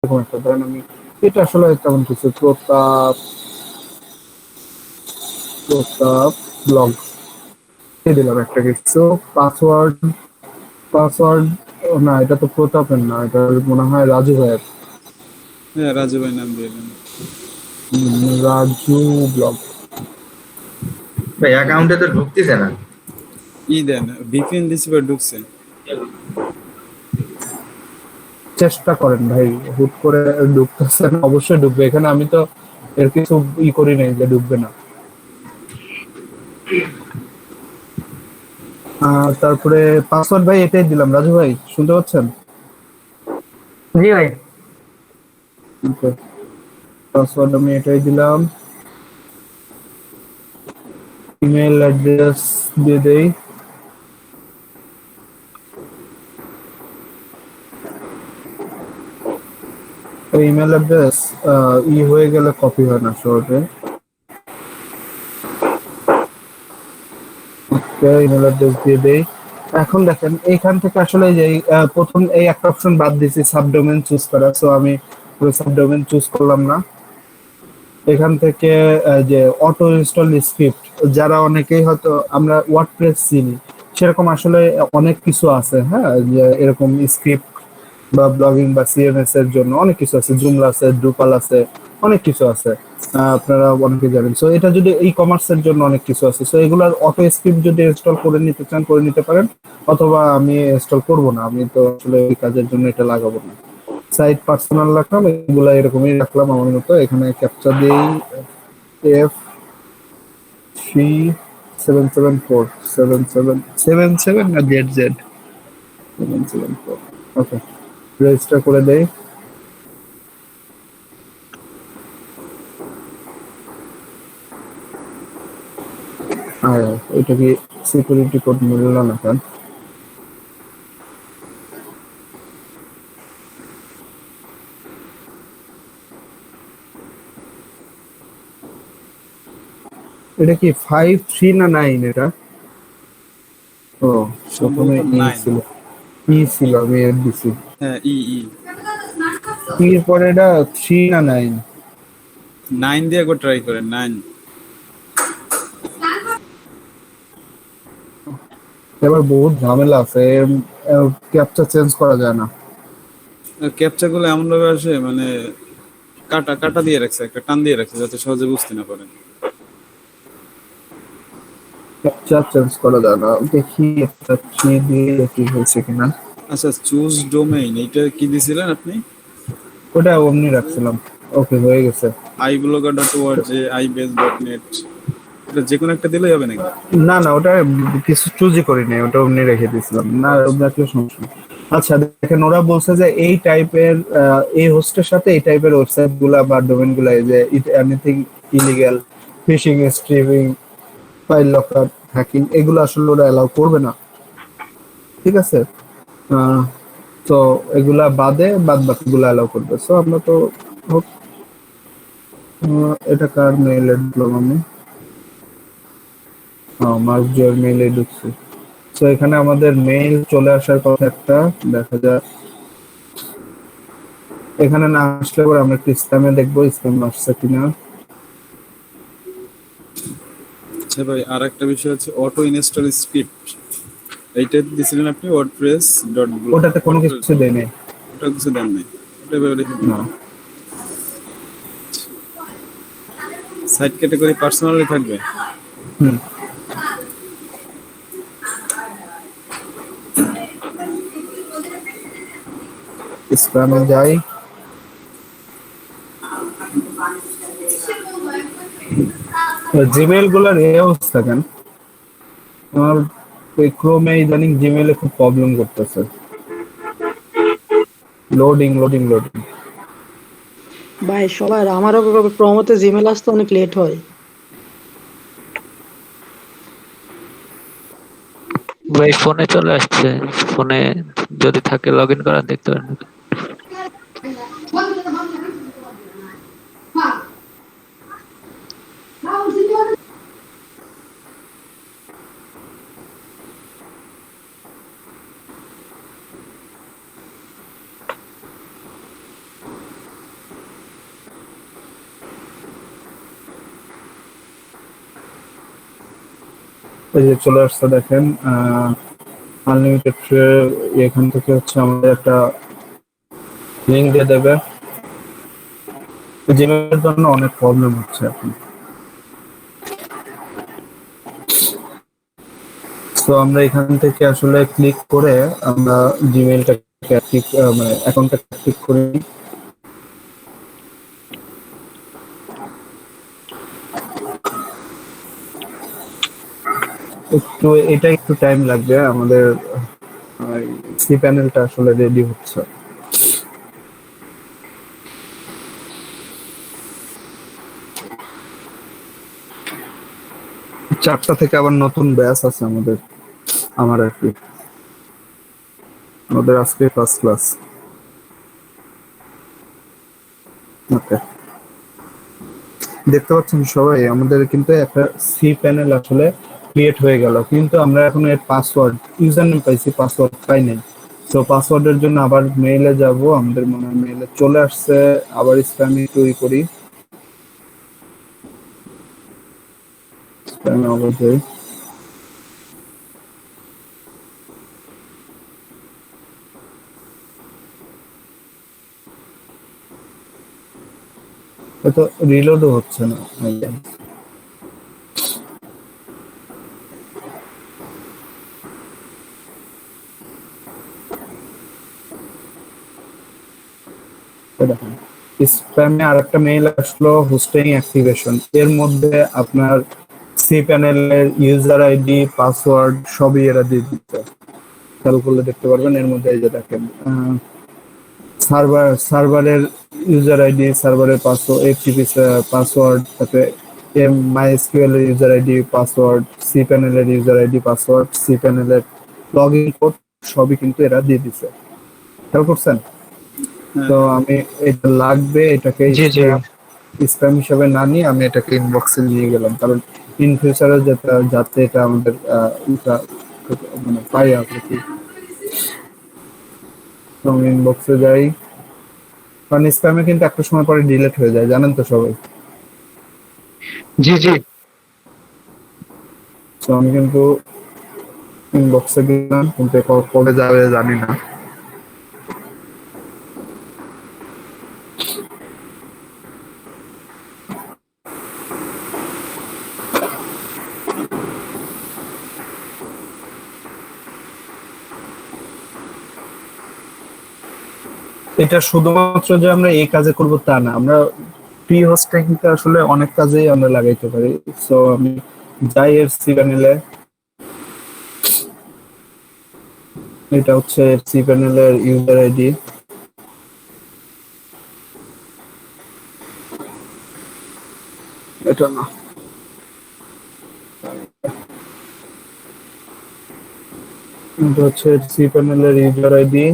এরকম একটা ধরেন আমি এটা আসলে তেমন কিছু প্রতাপ প্রতাপ ব্লগ দিয়ে দিলাম একটা কিছু পাসওয়ার্ড পাসওয়ার্ড না এটা তো প্রতাপের না এটা মনে হয় রাজু ভাইয়ের হ্যাঁ রাজু ভাই নাম দিয়ে দেন। রাজু ব্লগ ভাই অ্যাকাউন্টে তো ঢুকতেছে না। ই দেন ভিপিএন দিছি বা ঢুকছে। চেষ্টা করেন ভাই হুট করে ঢুকতেছে না অবশ্যই ঢুকবে এখানে আমি তো এর কিছু করি নাই যে ঢুকবে না তারপরে পাসওয়ার্ড ভাই এটাই দিলাম রাজু ভাই শুনতে পাচ্ছেন জি ভাই। পাসওয়ার্ড আমি এটাই দিলাম ইমেল অ্যাড্রেস দিয়ে দেই ইমেল অ্যাড্রেস হয়ে গেলে কপি হয় না শর্টে ইমেল অ্যাড্রেস দিয়ে দেই এখন দেখেন এইখান থেকে আসলে যে প্রথম এই একটা অপশন বাদ দিয়েছি সাবডোমেন চুজ করা সো আমি পুরো সাবডোমেন চুজ করলাম না এখান থেকে যে অটো ইনস্টল স্ক্রিপ্ট যারা অনেকেই হয়তো আমরা ওয়ার্ডপ্রেস চিনি সেরকম আসলে অনেক কিছু আছে হ্যাঁ যে এরকম স্ক্রিপ্ট বা ব্লগিং বা সিএমএস এর জন্য অনেক কিছু আছে জুমলা আছে ড্রুপাল আছে অনেক কিছু আছে আপনারা অনেকে জানেন সো এটা যদি ই কমার্সের জন্য অনেক কিছু আছে সো এগুলার অটো স্ক্রিপ্ট যদি ইনস্টল করে নিতে চান করে নিতে পারেন অথবা আমি ইনস্টল করব না আমি তো আসলে এই কাজের জন্য এটা লাগাবো না সাইট পার্সোনাল রাখলাম এগুলা এরকমই রাখলাম আমার মতো এখানে ক্যাপচা দিই F3774 না জেড 774 ওকে রেজিস্টার করে দেই আর এটা কি সিকিউরিটি কোড মিলল না কেন এটা কি 53 না 9 এটা ও প্রথমে সম্ভবত ই 9। ছিল আমি এর দিছি হ্যাঁ ই এর পরে এটা 3 না 9 9 দিয়ে একবার ট্রাই করেন 9। এবার বহুত ঝামেলা আছে ক্যাপচা চেঞ্জ করা যায় না ক্যাপচা গুলো এমন ভাবে আসে মানে কাটা কাটা দিয়ে রাখছে একটা টান দিয়ে রাখছে যাতে সহজে বুঝতে না পারেন। ক্যাপচা চেঞ্জ করা যায় না দেখি একটা 3 দিয়ে কি হয়েছে কিনা আচ্ছা চুজ ডোমেইন এটা কি দিছিলেন আপনি? ওটা অমনি রাখছিলাম ওকে হয়ে গেছে iblogger.org ibase.net এটা যে কোনো একটা দিলেই হবে নাকি? না না ওটা কিছু চুজই করি নাই ওটা অমনি রেখে দিয়েছিলাম না জাতীয় সমস্যা আচ্ছা দেখেন ওরা বলছে যে এই টাইপের এই হোস্টের সাথে এই টাইপের ওয়েবসাইট গুলা বা ডোমেন গুলা যে it anything illegal phishing streaming file locker hacking এগুলো আসলে ওরা অ্যালাউ করবে না ঠিক আছে তো এগুলা বাদে বাদ বাকিগুলো অ্যালাউ করবে সো আমরা তো হোক এটা কার মেইলে ঢুকলাম আমি মার্ক জয়ের মেইলে ঢুকছি তো এখানে আমাদের মেইল চলে আসার কথা একটা দেখা যায় এখানে না আসলে পরে আমরা একটু স্প্যামে দেখবো স্প্যাম আসছে কিনা আচ্ছা ভাই আর একটা বিষয় আছে অটো ইনস্টল স্ক্রিপ্ট এইটা দিছিলেন আপনি wordpress.blog ওটাতে কোনো কিছু দেয় নেই ওটা কিছু দেন নাই ওটা এভাবে রেখে দিন। না সাইট ক্যাটাগরি পার্সোনালি থাকবে। হুম স্প্যামে যাই জিমেইল গুলার এই অবস্থা কেন আমার ওই ক্রোমে ইদানিং জিমেইলে খুব প্রবলেম করতেছে লোডিং ভাই সবার আমারও প্রমোতে জিমেল আসতে অনেক লেট হয়। ভাই ফোনে চলে আসছে ফোনে যদি থাকে লগ ইন করা দেখতে পারেন এই যে চলে আসছে দেখেন আনলিমিটেড এখান থেকে হচ্ছে আমাদের একটা লিঙ্ক দিয়ে দেবে। জিমেলের জন্য অনেক প্রবলেম হচ্ছে এখন। তো আমরা এখান থেকে আসলে ক্লিক করে আমরা জিমেলটাকে মানে অ্যাকাউন্টটা ক্লিক করে নিই। এটা একটু টাইম লাগবে, আমাদের সি প্যানেলটা আসলে রেডি হচ্ছে। চারটা থেকে আবার নতুন ব্যাচ আছে আমাদের, আমার আর কি, আমাদের আজকে ফার্স্ট ক্লাস। ওকে, দেখতে পাচ্ছেন সবাই আমাদের কিন্তু একটা সি প্যানেল আসলে ক্রিয়েট হয়ে গেল, কিন্তু আমরা এখন এর পাসওয়ার্ড ইউজার নেম পাইছি, পাসওয়ার্ড পাই নাই। তো পাসওয়ার্ডের জন্য আবার মেইলে যাব, আমাদের মনে হয় মেইলে চলে আসছে, আবার স্প্যামে তৈরি করি, স্প্যামে আবার যাই। হয়তো রিলোডও হচ্ছে না। দেখেন স্প্যামে আরেকটা মেইল আসলো, হোস্টিং অ্যাক্টিভেশন। এর মধ্যে আপনার সি প্যানেলের ইউজার আইডি পাসওয়ার্ড সবই এরা দিয়ে দিচ্ছে, খেয়াল করলে দেখতে পারবেন। এর মধ্যে এই যে দেখেন সার্ভারের ইউজার আইডি, সার্ভারের পাসওয়ার্ড, এফটিপি পাসওয়ার্ড, তারপরে মাইএসকিউএল এর ইউজার আইডি পাসওয়ার্ড, সি প্যানেলের ইউজার আইডি পাসওয়ার্ড, সি প্যানেলের লগইন কোড সবই কিন্তু এরা দিয়ে দিচ্ছে, খেয়াল করছেন? তো আমি এটা লাগবে, এটাকে জি জি স্প্যাম হিসাবে না নিয়ে আমি এটাকে ইনবক্সে নিয়ে গেলাম, কারণ ইন ফিউচারে যাতে এটা আমাদের মানে পাই আর কি। তো আমি ইনবক্সে যাই, কারণ স্প্যামে কিন্তু একটা সময় পরে ডিলিট হয়ে যায়, জানেন তো সবাই। জি জি তো আমি কিন্তু ইনবক্সে গেলাম, কিন্তু কবে যাবে জানি না। এটা শুধুমাত্র যে আমরা এই কাজে করব তা না, আমরা প্রি হোস্টিংটা আসলে অনেক কাজেই আমরা লাগাইতে পারি। সো আমি যাই এর সি প্যানেলে, এটা হচ্ছে সি প্যানেলের ইউজার আইডি, এটা না, এটা হচ্ছে সি প্যানেলের ইউজার আইডি,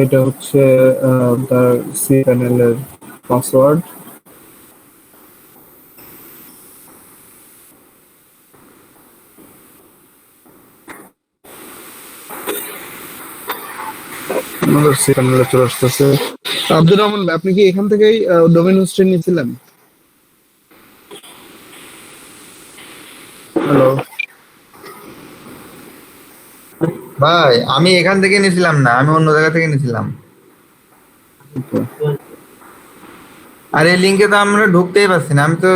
এটা হচ্ছে তার সি প্যানেলের পাসওয়ার্ড, আমাদের সি প্যানেলে চলে আসতেছে। আব্দুর রহমান ভাই, আপনি কি এখান থেকেই ডোমেইন হোস্টিং নিয়েছিলেন? হ্যালো ভাই আমি এখান থেকে নিয়েছিলাম না, আমি অন্য জায়গা থেকে নিয়েছিলাম। আর এই লিঙ্কে তো আমরা ঢুকতেই পারছি না, আমি তো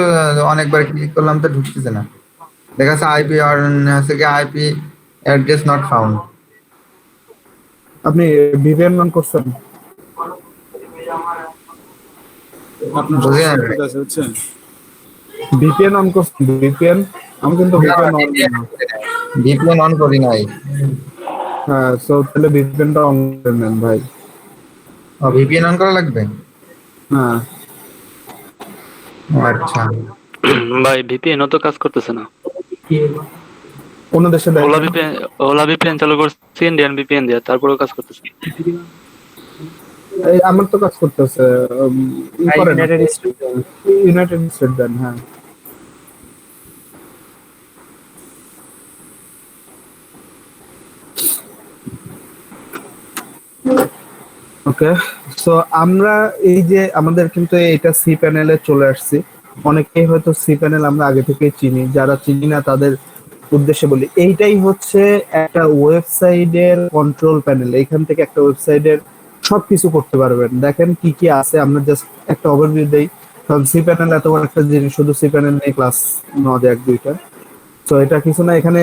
অনেকবার ক্লিক করলাম তো ঢুকতেছে না, দেখা যাচ্ছে আইপি হচ্ছে কি আইপি অ্যাড্রেস নট ফাউন্ড। আপনি ভিপিএন অন করছেন? আপনার বুঝে সমস্যা যাবে। ঠিক আছে হচ্ছে। ভিপিএন অন করছেন? ভিপিএন, আমি কিন্তু ভিপিএন অন না। ভিপিএন অন করি নাই। হ্যাঁ, সো তাহলে ভিপিএনটা অন করে নেন ভাই। ভিপিএন অন করা লাগবে? হ্যাঁ, ও আচ্ছা। ভাই ভিপিএন তো কাজ করতেছে না। কোন দেশে দেয়? ওলা ভিপিএন চালু করছি ইন্ডিয়ান ভিপিএন দিয়ে, তারপরেও কাজ করতেছে না। এই আমার তো কাজ করতেছে। ইউনাইটেড স্টেট দেন, হ্যাঁ। ওকে, সো আমরা এই যে আমাদের কিন্তু এটা সি প্যানেলে চলে আসছি। অনেকেই হয়তো cPanel আমরা আগে থেকেই চিনি, যারা চিনি না তাদের উদ্দেশ্যে বলি, এইটাই হচ্ছে একটা ওয়েবসাইটের কন্ট্রোল প্যানেল। এইখান থেকে একটা ওয়েবসাইটের সবকিছু করতে পারবেন। দেখেন কি কি আছে, আমরা জাস্ট একটা ওভারভিউ দেই, কারণ cPanel এত বড় একটা জিনিস, শুধু cPanel নিয়ে ক্লাস নেওয়া যায় এক দুইটা। তো এটা কিছু না, এখানে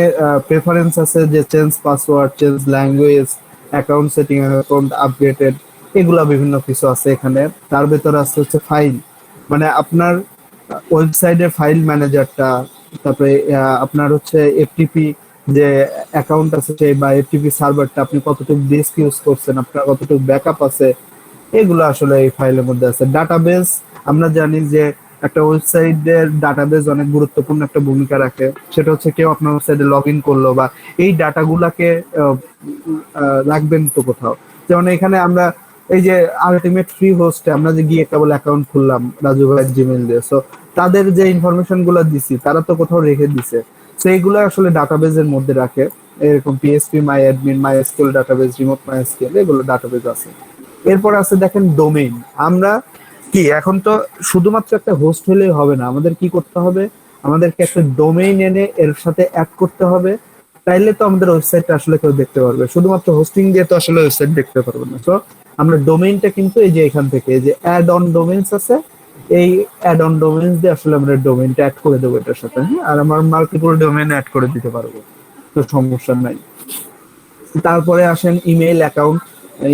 প্রেফারেন্স আছে যে change password, change language, account setting, account updated, এগুলা বিভিন্ন কিছু আছে এখানে। তার ভেতরে আছে হচ্ছে ফাইল, মানে আপনার ওয়েবসাইটের ফাইল ম্যানেজারটা, তারপরে আপনার হচ্ছে এফটিপি যে অ্যাকাউন্ট আছে সেই বা এফটিপি সার্ভারটা আপনি কতটুকু ডিস্ক ইউজ করছেন, আপনার কতটুকু ব্যাকআপ আছে, এগুলো আসলে এই ফাইলের মধ্যে আছে। ডাটাবেস, আমরা জানি যে একটা ওয়েবসাইটের ডাটাবেস অনেক গুরুত্বপূর্ণ একটা ভূমিকা রাখে। সেটা হচ্ছে কেউ আপনার ওয়েবসাইটে লগ ইন করলো বা এই ডাটাগুলাকে রাখবেন তো কোথাও। যেমন এখানে আমরা এই যে আলটিমেট ফ্রি হোস্টে আমরা যে গিয়ে কেবল অ্যাকাউন্ট খুললাম রাজু ভাইয়ের জিমেল দিয়ে, সো তাদের যে ইনফরমেশন গুলো দিছি তারা তো কোথাও রেখে দিছে, তো এইগুলো আসলে ডাটাবেজের মধ্যে রাখে। এরকম পিএসপি, মাই অ্যাডমিন, মাই এসকিউএল ডাটাবেস, রিমোট মাই এসকিউএল, এগুলো ডাটাবেস আছে। এরপর আছে দেখেন ডোমেইন। আমরা কি এখন তো শুধুমাত্র একটা হোস্ট হলেই হবে না, আমাদের কি করতে হবে, আমাদেরকে একটা ডোমেইন এনে এর সাথে অ্যাড করতে হবে, তাইলে তো আমাদের ওয়েবসাইটটা আসলে কেউ দেখতে পারবে। শুধুমাত্র হোস্টিং দিয়ে তো আসলে ওয়েবসাইট দেখতে পারবে না। তো আমরা ডোমেইনটা কিন্তু এই যে এখান থেকে এই যে অ্যাড অন ডোমেইনস আছে, এই অ্যাড অন ডোমেইনস দিয়ে আসলে আমরা ডোমেইনটা অ্যাড করে দেবো এটার সাথে, হ্যাঁ, আর আমার মাল্টিপল ডোমেইন অ্যাড করে দিতে পারবো, তো সমস্যা নাই। তারপরে আসেন ইমেইল অ্যাকাউন্ট।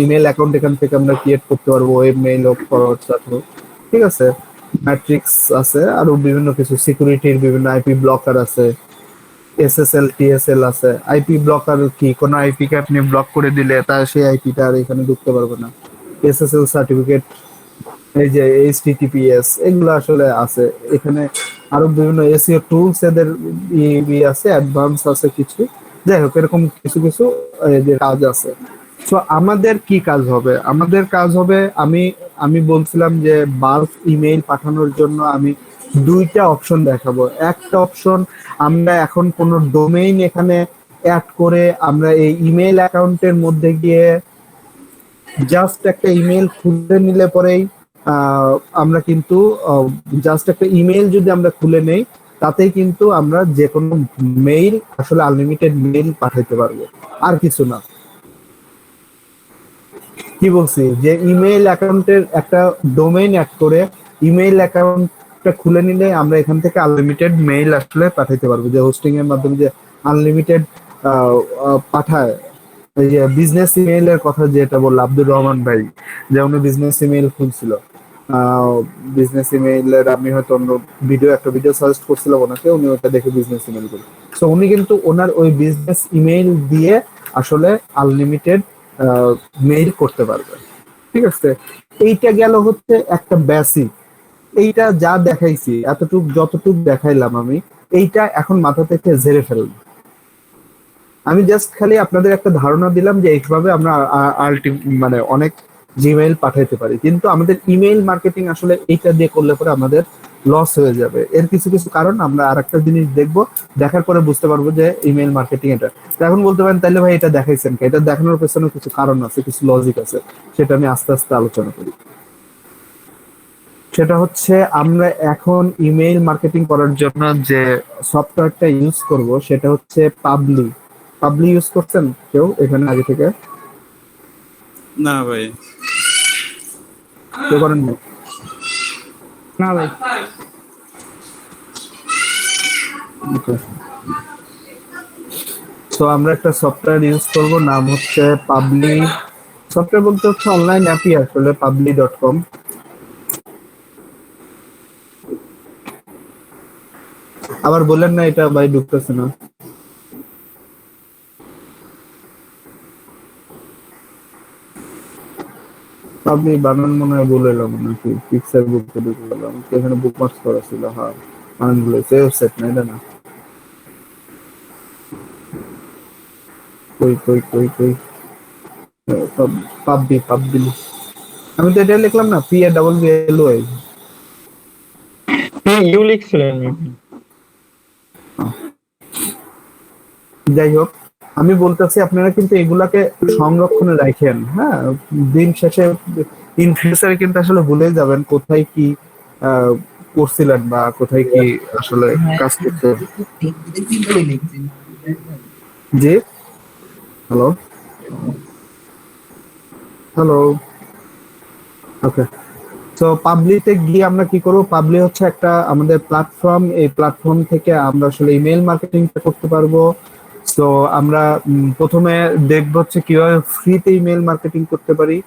ইমেইল অ্যাকাউন্ট এখান থেকে আমরা ক্রিয়েট করতে পারবো, ওয়েব মেইল হোক, ফরওয়ার্ড হোক, ঠিক আছে। ম্যাট্রিক্স আছে, আরো বিভিন্ন কিছু সিকিউরিটির বিভিন্ন আইপি ব্লকার আছে, এসএসএল টিএসএল আছে। আইপি ব্লকার কি, কোনো আইপি কে আপনি ব্লক করে দিলে তার সেই আইপিটা আর এখানে ঢুকতে পারবে না। এসএসএল সার্টিফিকেট, এই যে এইচটিটিপিএস, এগুলো আসলে আছে এখানে। আরো বিভিন্ন এসইও টুলস এদের আছে, অ্যাডভান্স আছে কিছু, যাই হোক এরকম কিছু কিছু যে কাজ আছে। তো আমাদের কি কাজ হবে, আমাদের কাজ হবে, আমি আমি বলছিলাম যে বাল্ক ইমেইল পাঠানোর জন্য আমি দুইটা অপশন দেখাবো। একটা অপশন, আমরা এখন কোনো ডোমেইন এখানে অ্যাড করে আমরা এই ইমেইল অ্যাকাউন্টের মধ্যে গিয়ে জাস্ট একটা ইমেল খুলে নিলে পরেই আমরা কিন্তু জাস্ট একটা ইমেল যদি আমরা খুলে নেই, তাতেই কিন্তু আমরা যে কোনো মেইল আসলে আনলিমিটেড মেইল পাঠাইতে পারবো, আর কিছু না। কি বলছি, যে ইমেইল অ্যাকাউন্টের একটা ডোমেইন অ্যাড করে ইমেইল অ্যাকাউন্টটা খুলে নিলে আমরা এখান থেকে আনলিমিটেড মেইল আসলে পাঠাইতে পারবো, যে হোস্টিং এর মাধ্যমে যে আনলিমিটেড পাঠায়। এই যে বিজনেস ইমেইলের কথা যেটা বললো আব্দুর রহমান ভাই, যে উনি বিজনেস ইমেইল খুলছিল, বিজনেস ইমেইলের আমি হয়তো অন্য একটা ভিডিও সাজেস্ট করছিলাম ওনাকে, উনি ওটা দেখে বিজনেস ইমেইল করি। সো উনি কিন্তু ওনার ওই বিজনেস ইমেইল দিয়ে আসলে আনলিমিটেড মেইল করতে পারবে, ঠিক আছে। এইটা গেল হচ্ছে একটা বেসিক। এইটা যা দেখাইছি এতটুক যতটুক দেখাইলাম আমি, এইটা এখন মাথা থেকে ঝেড়ে ফেললাম। আমি জাস্ট খালি আপনাদের একটা ধারণা দিলাম যে এইভাবে আমরা মানে অনেক জিমেইল পাঠাইতে পারি, কিন্তু আমাদের ইমেইল মার্কেটিং আসলে এইটা দিয়ে করলে পরে আমাদের লস হয়ে যাবে। এর কিছু কিছু কারণ আমরা আরেকটা জিনিস দেখবো, দেখার পরে বুঝতে পারবো যে ইমেইল মার্কেটিং এটা। তো এখন বলতে পারেন তাহলে ভাই এটা দেখাইছেন কি, এটা দেখানোর পেছনে কিছু কারণ আছে, কিছু লজিক আছে, সেটা আমি আস্তে আস্তে আলোচনা করি। সেটা হচ্ছে আমরা এখন ইমেইল মার্কেটিং করার জন্য যে সফটওয়্যারটা ইউজ করব সেটা হচ্ছে পাবলি। পাবলি ইউজ করছেন কেউ এখানে আগে থেকে? না ভাই। কেউ করেন না? না ভাই। তো আমরা একটা সফটওয়্যার ইউজ করব, নাম হচ্ছে পাবলি। সফটওয়্যার বলতে হচ্ছে অনলাইন অ্যাপই আসলে, পাবলি.com। আবার বললেন না এটা ভাই ঢুকতেছে না। পাবলি বানান মনে হয় বলে এলাম নাকি, পিক্সার বুকতে ঢুকে গেলাম, এখানে বুকমার্কস করা ছিল। হ্যাঁ বানান বলে, ওয়েবসাইট না এটা না। কই কই কই কই, পাবলি পাবলি, আমি তো এটা লিখলাম না, PABBLY। ইউ লিখছিলেন। যাই হোক, আমি বলতেছি আপনারা কিন্তু এগুলাকে সংরক্ষণে রাখেন, হ্যাঁ। দিন শেষে ইন ফিউচারে কিন্তু আসলে ভুলে যাবেন কোথায় কি করছিলেন বা কোথায় কি আসলে কাজ করছেন? জি, হ্যালো হ্যালো, ওকে। তো পাবলিতে গিয়ে আমরা কি করবো? পাবলি হচ্ছে একটা আমাদের প্ল্যাটফর্ম। এই প্ল্যাটফর্ম থেকে আমরা আসলে ইমেল মার্কেটিংটা করতে পারবো। তো আমরা প্রথমে দেখবো হচ্ছে কিভাবে ফ্রিতে ইমেল মার্কেটিং করতে পারি।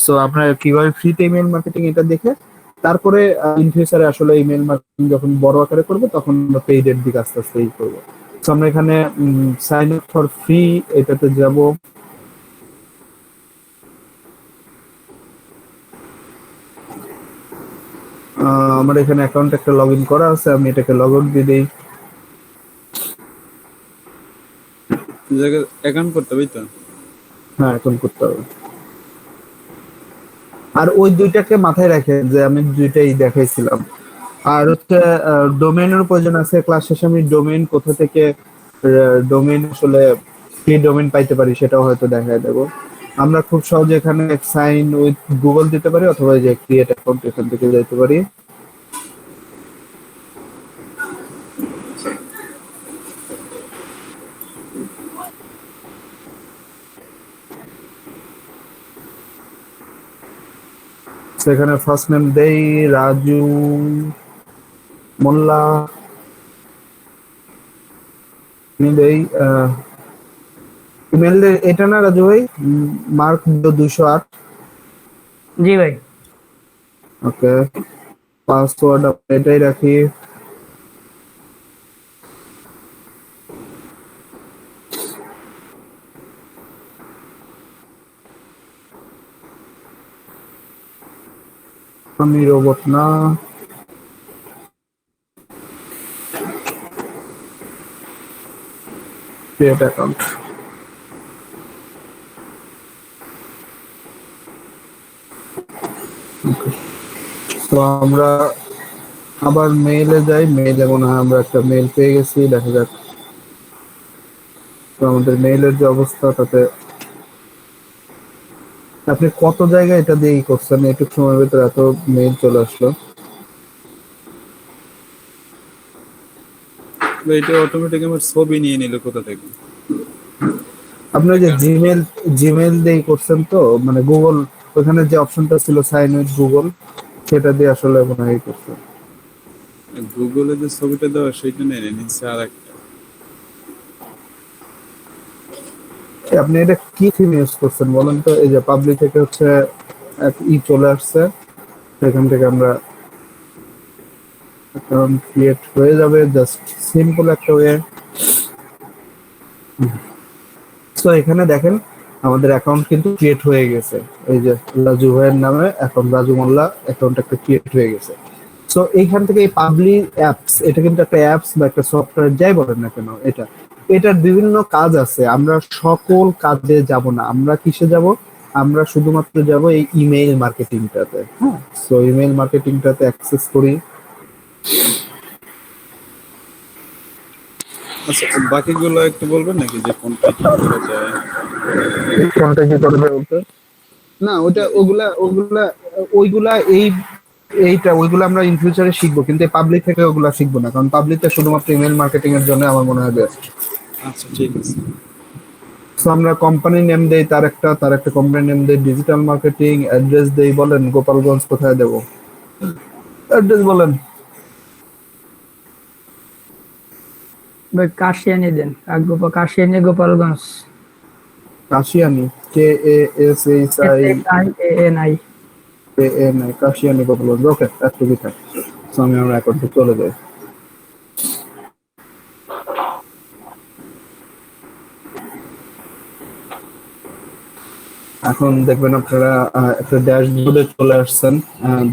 সো আমরা কিভাবে ফ্রিতে ইমেল মার্কেটিং এটা দেখে তারপরে ইন ফিউচারে আসলে ইমেল মার্কেটিং যখন বড় আকারে করবো তখন আমরা পেইডের দিকে আস্তে আস্তে ই করবো। তো আমরা এখানে সাইন আপ ফর ফ্রি এটাতে যাব। আমার এখানে অ্যাকাউন্ট একটা লগ ইন করা আছে, আমি এটাকে লগ আউট দিয়ে দিই। জায়গায় অ্যাকাউন্ট করতে হবে তো। হ্যাঁ, অ্যাকাউন্ট করতে হবে। আর ওই দুইটাকে মাথায় রাখেন যে আমি দুইটাই দেখাইছিলাম। আর হচ্ছে ডোমেইনের প্রয়োজন আছে। ক্লাস শেষে আমি ডোমেইন কোথা থেকে ডোমেইন আসলে কি ডোমেইন পাইতে পারি সেটাও হয়তো দেখায় দেবো। আমরা খুব সহজে এখানে সাইন উইথ গুগল দিতে পারি অথবা এই যে ক্রিয়েট অ্যাকাউন্ট এখান থেকে যেতে পারি। সেখানে ফার্স্ট নেম দেই রাজু মোল্লা, দেই ইমেল এটা না রাজু ভাই, মার্ক 208। জি ভাই। ওকে, পাসওয়ার্ড এটাই রাখি। আমি রোবট না। Create account. তো আমরা আবার মেইলে যাই। মেইলে মনে হয় আমরা একটা মেইল পেয়ে গেছি, দেখা যাক। তো আমাদের মেইলের যে অবস্থা তাতে আপনি কত জায়গায় এটা দিয়ে করছেন? এইটুকু সময়ের ভিতরে এত মেইল চলে আসলো। এটা অটোমেটিক আমার ছবি নিয়ে নিল কোথা থেকে? আপনি যে জিমেল দিয়ে করছেন তো, মানে গুগল ওখানে যে অপশনটা ছিল সাইন উইথ গুগল, সেটা দিয়ে আসলে মনে হয় করছেন। গুগলে যে ছবিটা দেওয়া সেইটা নিয়ে নিচ্ছে আর একটা। আপনি এটা কি থিম ইউজ করছেন বলেন তো? এই যে পাবলিক থেকে হচ্ছে এক চলে আসছে, সেখান থেকে আমরা অ্যাকাউন্ট ক্রিয়েট হয়ে যাবে। জাস্ট সিম্পল একটা ওয়ে। তো এখানে দেখেন আমাদের অ্যাকাউন্ট কিন্তু ক্রিয়েট হয়ে গেছে। এই যে রাজু ভাইয়ের নামে অ্যাকাউন্ট, রাজু মোল্লা অ্যাকাউন্ট একটা ক্রিয়েট হয়ে গেছে। সো এইখান থেকে এই পাবলিক অ্যাপস, এটা কিন্তু একটা অ্যাপস বা একটা সফটওয়্যার যাই বলেন না কেন, এটার বিভিন্ন কাজ আছে। আমরা সকল কাজে যাব না। আমরা কিসে যাব? আমরা শুধুমাত্র যাব এই ইমেইল মার্কেটিংটাতে। হ্যাঁ, সো ইমেইল মার্কেটিংটাতে অ্যাক্সেস করি। আচ্ছা, বাকিগুলো একটু বলবেন নাকি যে কোনটা কি করা যায়? কোনটা কি করবে বলতে? না, ওইগুলা ওইগুলা আমরা ইন ফিউচারে শিখবো, কিন্তু পাবলিক থেকে ওগুলা শিখবো না, কারণ পাবলিকটা শুধুমাত্র ইমেল মার্কেটিং এর জন্য আমার মনে হয় বেস্ট। আচ্ছা, ঠিক আছে। সো আমরা কোম্পানি নেম দেই, তার একটা কোম্পানি নেম দেই, ডিজিটাল মার্কেটিং অ্যাড্রেস দেই। বলেন গোপালগঞ্জ কোথায় দেব? অ্যাড্রেস বলেন। ভাই কাশিয়ানি দেন, কাশিয়ানি গোপালগঞ্জ। কাশিয়ানি, KASHIANI। কাশিয়ানি গোপালগঞ্জ। ওকে, একটু কি থাকে। সো আমি আমার অ্যাকাউন্টে চলে যাই। এখন দেখবেন আপনারা একটা ড্যাশবোর্ডে চলে আসছেন।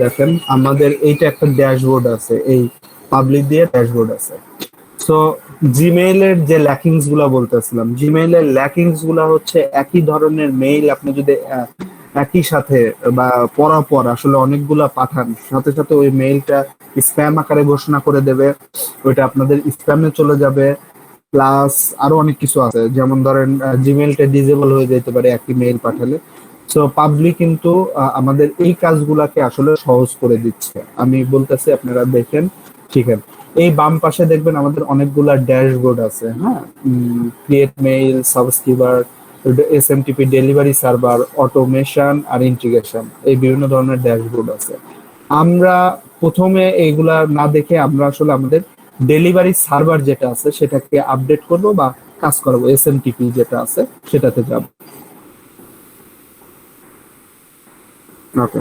দেখেন আমাদের এইটা একটা ড্যাশবোর্ড আছে, এই পাবলিক দিয়ে ড্যাশবোর্ড আছে। সো জিমেইলের যে ল্যাকিংস গুলা বলতেছিলাম, জিমেইলের ল্যাকিংস গুলা হচ্ছে একই ধরনের মেইল আপনি যদি একই সাথে বা পরপর আসলে অনেকগুলা পাঠান, সাথে সাথে ওই মেইলটা স্প্যাম আকারে ঘোষণা করে দেবে, ওইটা আপনাদের স্প্যামে চলে যাবে। প্লাস আরো অনেক কিছু আছে, যেমন ধরেন জিমেইলটা ডিসেবল হয়ে যেতে পারে একই মেইল পাঠালে। সো পাবলিক কিন্তু আমাদের এই কাজগুলাকে আসলে সহজ করে দিচ্ছে। আমি বলতেছি, আপনারা দেখেন, শিখেন। এই বাম পাশে দেখবেন আমাদের অনেকগুলা ড্যাশবোর্ড আছে, হ্যাঁ, create mail, subscriber, SMTP, delivery server, automation আর ইন্টিগ্রেশন, এই বিভিন্ন ধরনের ড্যাশবোর্ড আছে। আমরা প্রথমে এইগুলা না দেখে আমরা আসলে আমাদের ডেলিভারি সার্ভার যেটা আছে সেটাকে আপডেট করব বা কাজ করব, এসএমটিপি যেটা আছে সেটাতে যাব। ওকে,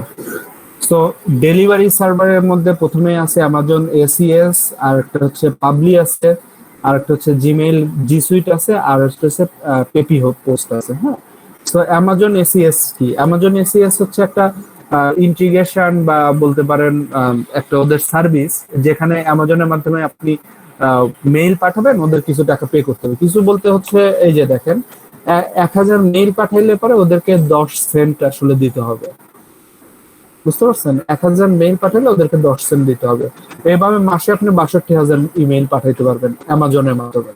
সো ডেলিভারি সার্ভারের মধ্যে প্রথমে আছে অ্যামাজন এসিএস, আর একটা হচ্ছে পাবলি আছে, আর একটা হচ্ছে জিমেইল জি সুইট আছে, আর একটা হচ্ছে পেপি পোস্ট আছে। হ্যাঁ, সো অ্যামাজন এসিএস কি? অ্যামাজন এসিএস হচ্ছে একটা ইন্টিগ্রেশন বা বলতে পারেন একটা ওদের সার্ভিস, যেখানে অ্যামাজনের মাধ্যমে আপনি মেইল পাঠাবেন, ওদের কিছু টাকা পে করতে হবে। কিছু বলতে হচ্ছে, এই যে দেখেন, 1000 মেইল পাঠাইলে পরে ওদেরকে 10 সেন্ট আসলে দিতে হবে। বুঝতে পারছেন? 1000 মেইল পাঠালে ওদেরকে 10 সেন্ট দিতে হবে। এইভাবে মাসে আপনি 62,000 ইমেইল পাঠাইতে পারবেন অ্যামাজনের মাধ্যমে,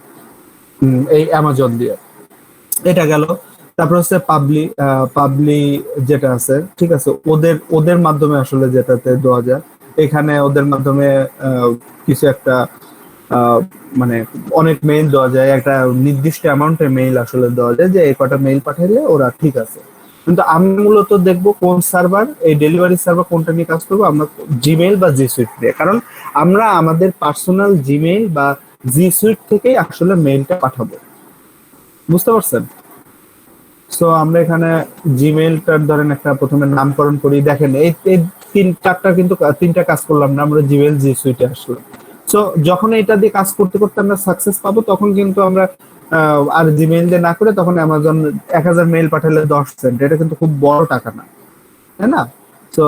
এই অ্যামাজন দিয়ে। এটা গেল। তারপর হচ্ছে পাবলি যেটা আছে, ঠিক আছে, ওদের ওদের মাধ্যমে আসলে যেটাতে দেওয়া যায়, এখানে ওদের মাধ্যমে কিছু একটা মানে অনেক মেইল দেওয়া যায়, একটা নির্দিষ্ট অ্যামাউন্টের মেইল আসলে দেওয়া যায়, যে এই কটা মেইল পাঠাইলে ওরা ঠিক আছে। কিন্তু আমি মূলত দেখবো কোন সার্ভার, এই ডেলিভারি সার্ভার কোনটা নিয়ে কাজ করবো, আমরা জিমেইল বা জি সুইট দিয়ে। কারণ আমরা আমাদের পার্সোনাল জিমেইল বা জি সুইট থেকেই আসলে মেইলটা পাঠাবো। বুঝতে পারছেন? সো আমরা এখানে জিমেইলটার ধরেন একটা প্রথমে নামকরণ করি। দেখেন এই কিন্তু তিনটা কাজ করলাম না, আমরা জিমেইল জি সুইটে আসলাম। সো যখন এটা দিয়ে কাজ করতে করতে আমরা সাকসেস পাবো, তখন কিন্তু আমরা আর জিমেইল দিয়ে না করে তখন অ্যামাজন 1000 মেইল পাঠালে 10 সেন্ট, এটা কিন্তু খুব বড় টাকা না, তাই না? তো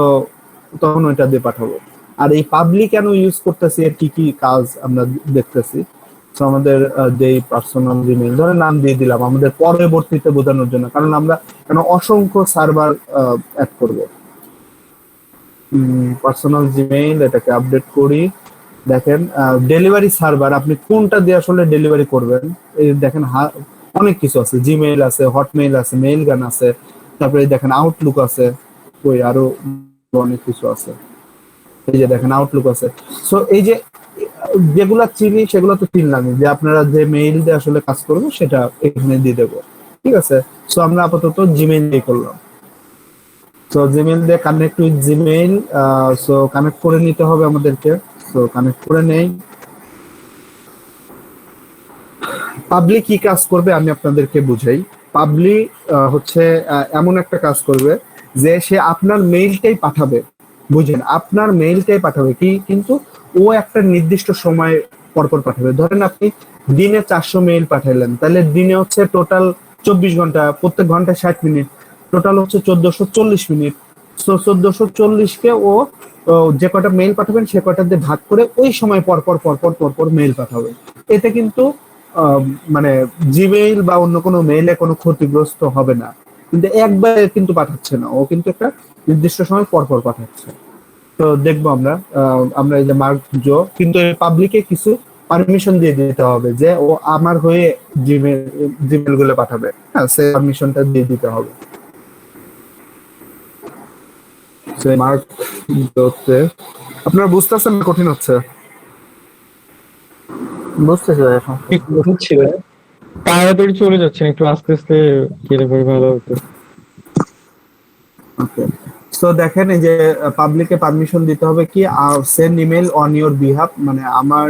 তখন ওইটা দিয়ে পাঠাবো। আর এই পাবলিক কেন ইউজ করতেছি, এর কি কি কাজ আমরা দেখতেছি। তো আমাদের যে পার্সোনাল জিমেইল ধরে নাম দিয়ে দিলাম আমাদের পরবর্তীতে বোঝানোর জন্য, কারণ আমরা অসংখ্য সার্ভার অ্যাড করব। পার্সোনাল জিমেইল, এটাকে আপডেট করি। দেখেন ডেলিভারি সার্ভার, আপনি কোনটা দিয়ে আসলে ডেলিভারি করবেন, এই দেখেন অনেক কিছু আছে, জিমেইল আছে, হটমেইল আছে, মেইল গান আছে, তারপরে দেখেন আউটলুক আছে, ওই আরো অনেক কিছু আছে, এই যে দেখেন আউটলুক আছে। সো এই যে যেগুলা চিনি সেগুলো তো চিনলামই, যে আপনারা যে মেইল দিয়ে আসলে কাজ করবো সেটা এখানে দিয়ে দেবো, ঠিক আছে। সো আমরা আপাতত জিমেইল দিয়ে করলাম। সো জিমেইল দিয়ে connect with Gmail, so connect করে নিতে হবে আমাদেরকে। সো কানেক্ট করে নেই। পাবলিক কি কাজ করবে আমি আপনাদেরকে বুঝাই। পাবলিক হচ্ছে এমন একটা কাজ করবে যে সে আপনার মেইলটাই পাঠাবে, বুঝেন, আপনার মেইলটাই পাঠাবে কি, কিন্তু ও একটা নির্দিষ্ট সময় পরপর পাঠাবে। ধরেন আপনি দিনে 400 মেইল পাঠাইলেন, তাহলে দিনে হচ্ছে টোটাল 24 ঘন্টা, প্রত্যেক ঘন্টায় 60 মিনিট, টোটাল হচ্ছে 1440 মিনিট। তো 1440 কে ও যে কটা মেইল পাঠাবেন সে কটা দিয়ে ভাগ করে ওই সময় পরপর পরপর পরপর মেইল পাঠাবে। এতে কিন্তু মানে জিমেইল বা অন্য কোনো মেইলে কোনো ক্ষতিগ্রস্ত হবে না, কিন্তু একবারে কিন্তু পাঠাচ্ছে না, ও কিন্তু একটা নির্দিষ্ট সময় পরপর পাঠাচ্ছে। তো দেখবো আমরা এই যে মার্ক জো, কিন্তু পাবলিকে কিছু পারমিশন দিয়ে দিতে হবে যে ও আমার হয়ে জিমেইল গুলো পাঠাবে, হ্যাঁ, সেই পারমিশনটা দিয়ে দিতে হবে। সেই মার্ক জোতে আপনারা বুঝতেছেন না কঠিন হচ্ছে? বুঝতেছি ভাই এখন। হচ্ছে তাড়াতাড়ি চলে যাচ্ছেন, একটু আস্তে আস্তে গেলে পরে ভালো হতো। ওকে, সো দেখেন এই যে পাবলিকে পারমিশন দিতে হবে কি, send email on your behalf, মানে আমার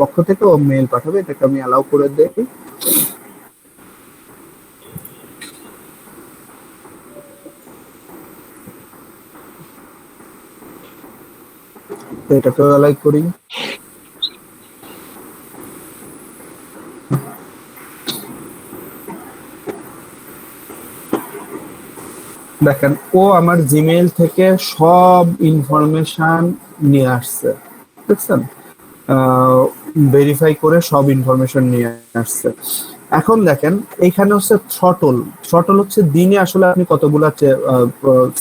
পক্ষ থেকে ও মেইল পাঠাবে, এটাকে আমি অ্যালাউ করে দেই। এটাকে অ্যালাউ করি। দেখেন ও আমার জিমেইল থেকে সব ইনফরমেশন নিয়ে আসছে, বুঝছেন, ভেরিফাই করে সব ইনফরমেশন নিয়ে আসছে। এখন দেখেন এইখানে হচ্ছে থ্রটল হচ্ছে দিনে আসলে আপনি কতগুলা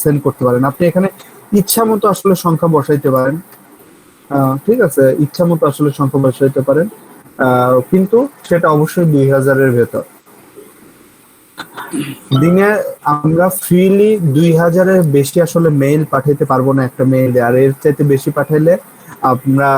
সেন্ড করতে পারেন। আপনি এখানে ইচ্ছা মতো আসলে সংখ্যা বসাইতে পারেন, ঠিক আছে, ইচ্ছা মতো আসলে সংখ্যা বসাইতে পারেন, কিন্তু সেটা অবশ্যই 2000-এর ভেতর। দিনে আমরা ফ্রিলি 2000-এর বেশি আসলে মেইল পাঠাইতে পারবো না একটা মেইলে, আর এর চাইতে বেশি পাঠাইলে আমরা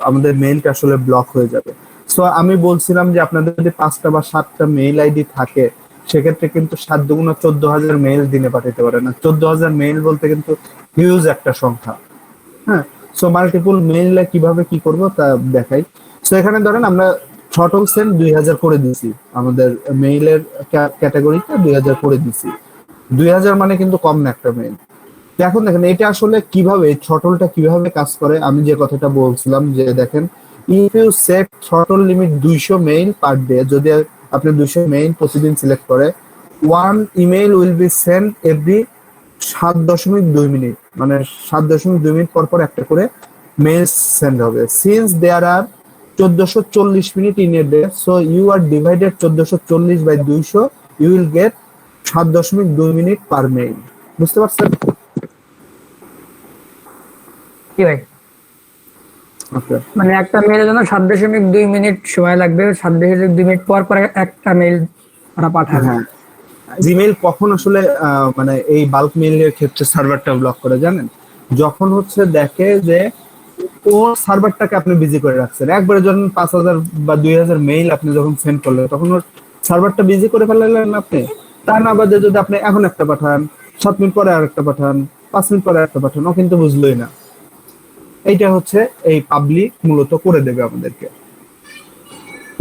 আমাদের মেইলটা আসলে ব্লক হয়ে যাবে। সো আমি বলছিলাম যে আপনাদের যদি 5টা বা 7টা মেইল আইডি থাকে সেক্ষেত্রে কিন্তু 7 দুগুণ 14,000 মেইল দিনে পাঠাইতে পারে না। 14,000 মেইল বলতে কিন্তু হিউজ একটা সংখ্যা। হ্যাঁ, সো মাল্টিপল মেইলে কিভাবে কি করব তা দেখাই। সো এখানে ধরেন আমরা শর্টল সেন্ড 2000 করে দিছি, আমাদের মেইলের ক্যাটাগরিটা 2000 করে দিছি। 2000 মানে কিন্তু কম না একটা মেইল। এখন দেখেন এটা আসলে কিভাবে থ্রটলটা কিভাবে কাজ করে, আমি যে কথাটা বলছিলাম যে দেখেন if you set throttle limit 200 mail per day, যদি আপনি 200 মেইল প্রতিদিন সিলেক্ট করে, one email will be send every 7.2 minute, মানে 7.2 মিনিট পর পর একটা করে মেইল সেন্ড হবে। Since there are 1440 minute in a day, so you are divided 1440 by 200, you will get 7.2 minute per mail. বুঝতে পারছেন? কি ভাই? ওকে, মানে একটা মেইলের জন্য 7.2 মিনিট সময় লাগবে, 7.2 মিনিট পর পর একটা মেইল ওরা পাঠাবে। হ্যাঁ। জিমেইল কখন আসলে মানে এই বাল্ক মেইলের ক্ষেত্রে সার্ভারটা ব্লক করে জানেন? যখন হচ্ছে দেখে যে ও সার্ভারটাকে আপনি বিজি করে রাখছেন, একবারে যখন 5,000 বা 2,000 মেইল আপনি যখন সেন্ড করলেন তখন ওর সার্ভারটা বিজি করে ফেলালেন আপনি। তা না বাদে যদি আপনি এখন একটা পাঠান, 7 মিনিট পরে আরেকটা পাঠান, 5 মিনিট পরে আরেকটা পাঠান, ও কিন্তু বুঝলোই না। এইটা হচ্ছে এই পাবলিক মূলত করে দেবে আমাদেরকে।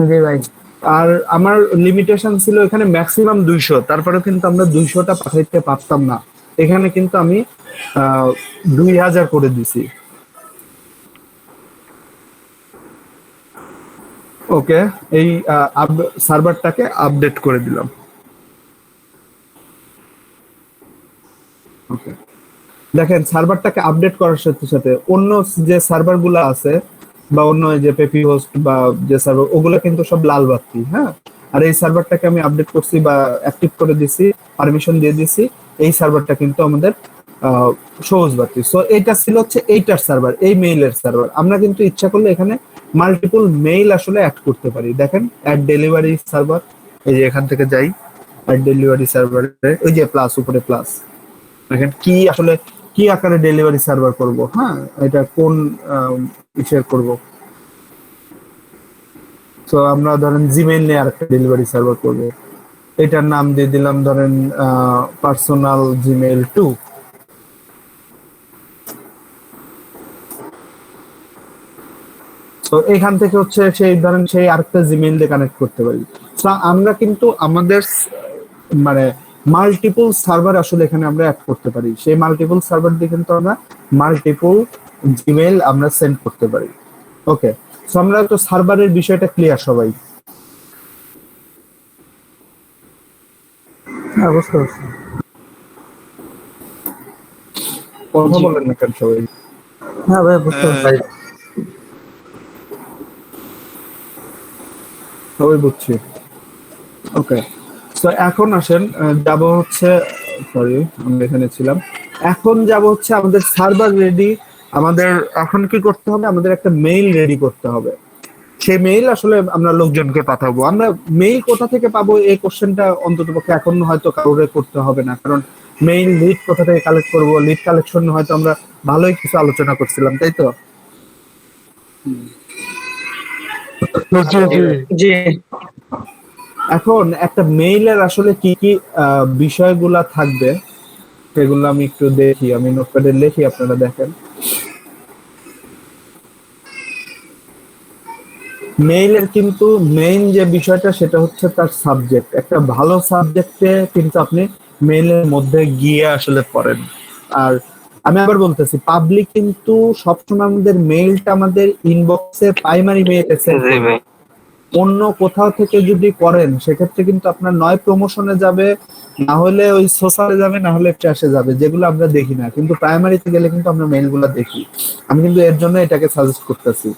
জি ভাই। আর আমার লিমিটেশন ছিল এখানে ম্যাক্সিমাম 200, তারপরে কিন্তু আমরা 200টা পাঠাইতে পারতাম না। এখানে কিন্তু আমি 2000 করে দিছি। ওকে, এই সার্ভারটাকে আপডেট করে দিলাম। ওকে, দেখেন সার্ভারটাকে আপডেট করার সাথে সাথে অন্য যে সার্ভারগুলো আছে বা অন্য যে পেপি হোস্ট বা যে সার্ভার, ওগুলো কিন্তু সব লাল বাতি। হ্যাঁ, আর এই সার্ভারটাকে আমি আপডেট করছি বা অ্যাক্টিভ করে দিছি, পারমিশন দিয়ে দিছি, এই সার্ভারটা কিন্তু আমাদের সবুজ বাতি। সো এটা ছিল হচ্ছে এইটার সার্ভার, এই মেইলের সার্ভার। আমরা কিন্তু ইচ্ছা করলে এখানে মাল্টিপল মেইল আসলে অ্যাড করতে পারি। দেখেন অ্যাড ডেলিভারি সার্ভার, এই যে এখান থেকে যাই অ্যাড ডেলিভারি সার্ভারে, ওই যে প্লাস, উপরে প্লাস, দেখেন কি আসলে কি আকারে ডেলিভারি সার্ভার করব। হ্যাঁ, এটা কোন ইসের করব। তো আমরা ধরেন জিমেইল নিয়ে আরেকটা ডেলিভারি সার্ভার করব, এটার নাম দিয়ে দিলাম ধরেন পার্সোনাল জিমেইল 2। তো এখান থেকে হচ্ছে সেই ধরেন সেই আরেকটা জিমেইল দিয়ে কানেক্ট করতে পারি। তো আমরা কিন্তু আমাদের মানে মাল্টিপল সার্ভার আসলে এখানে আমরা অ্যাড করতে পারি। সেই মাল্টিপল সার্ভার দিয়ে কিন্তু আমরা মাল্টিপল জিমেইল আমরা সেন্ড করতে পারি। ওকে, সো আমরা তো সার্ভারের বিষয়টা ক্লিয়ার সবাই? হ্যাঁ, বুঝতে পারছি। কথা বলেন না কেন সবাই? হ্যাঁ ভাই, বুঝতে পারছি। সবাই বুঝছি। ওকে, তো এখন আসেন যাব হচ্ছে, সরি আমরা এখানে ছিলাম, এখন যাব হচ্ছে আমাদের সার্ভার রেডি। আমাদের এখন কি করতে হবে? আমাদের একটা মেইল রেডি করতে হবে। সেই মেইল আসলে আমরা লোকজনকে পাঠাবো। আমরা মেইল কোথা থেকে পাবো এই কোশ্চেনটা অন্ততপক্ষে এখন হয়তো কারোর করতে হবে না, কারণ মেইল লিড কোথা থেকে কালেক্ট করব, লিড কালেকশন হয়তো আমরা ভালোই কিছু আলোচনা করছিলাম, তাই তো? জি। এখন একটা মেইলের আসলে কি কি বিষয়গুলা থাকবে সেগুলো আমি একটু দেখি, আমি নোটপ্যাডে লিখি, আপনারা দেখেন। মেইলের কিন্তু মেইন যে বিষয়টা সেটা হচ্ছে তার সাবজেক্ট। একটা ভালো সাবজেক্টে কিন্তু আপনি মেইলের মধ্যে গিয়ে আসলে পড়েন। আর আমি আবার বলতেছি, পাবলিক কিন্তু সবসময় আমাদের মেইলটা আমাদের ইনবক্সে প্রাইমারি মেইলে সেন্ড করবে। অন্য কোথাও থেকে যদি করেন সেক্ষেত্রে কিন্তু আপনার নয় প্রমোশনে যাবে, না হলে ওই সোশ্যালে যাবে, না হলে ট্র্যাশে যাবে, যেগুলো আমরা দেখি না। কিন্তু প্রাইমারিতে গেলে কিন্তু আমরা মেইলগুলো দেখি। আমি কিন্তু এর জন্য এটাকে সাজেস্ট করতেছি।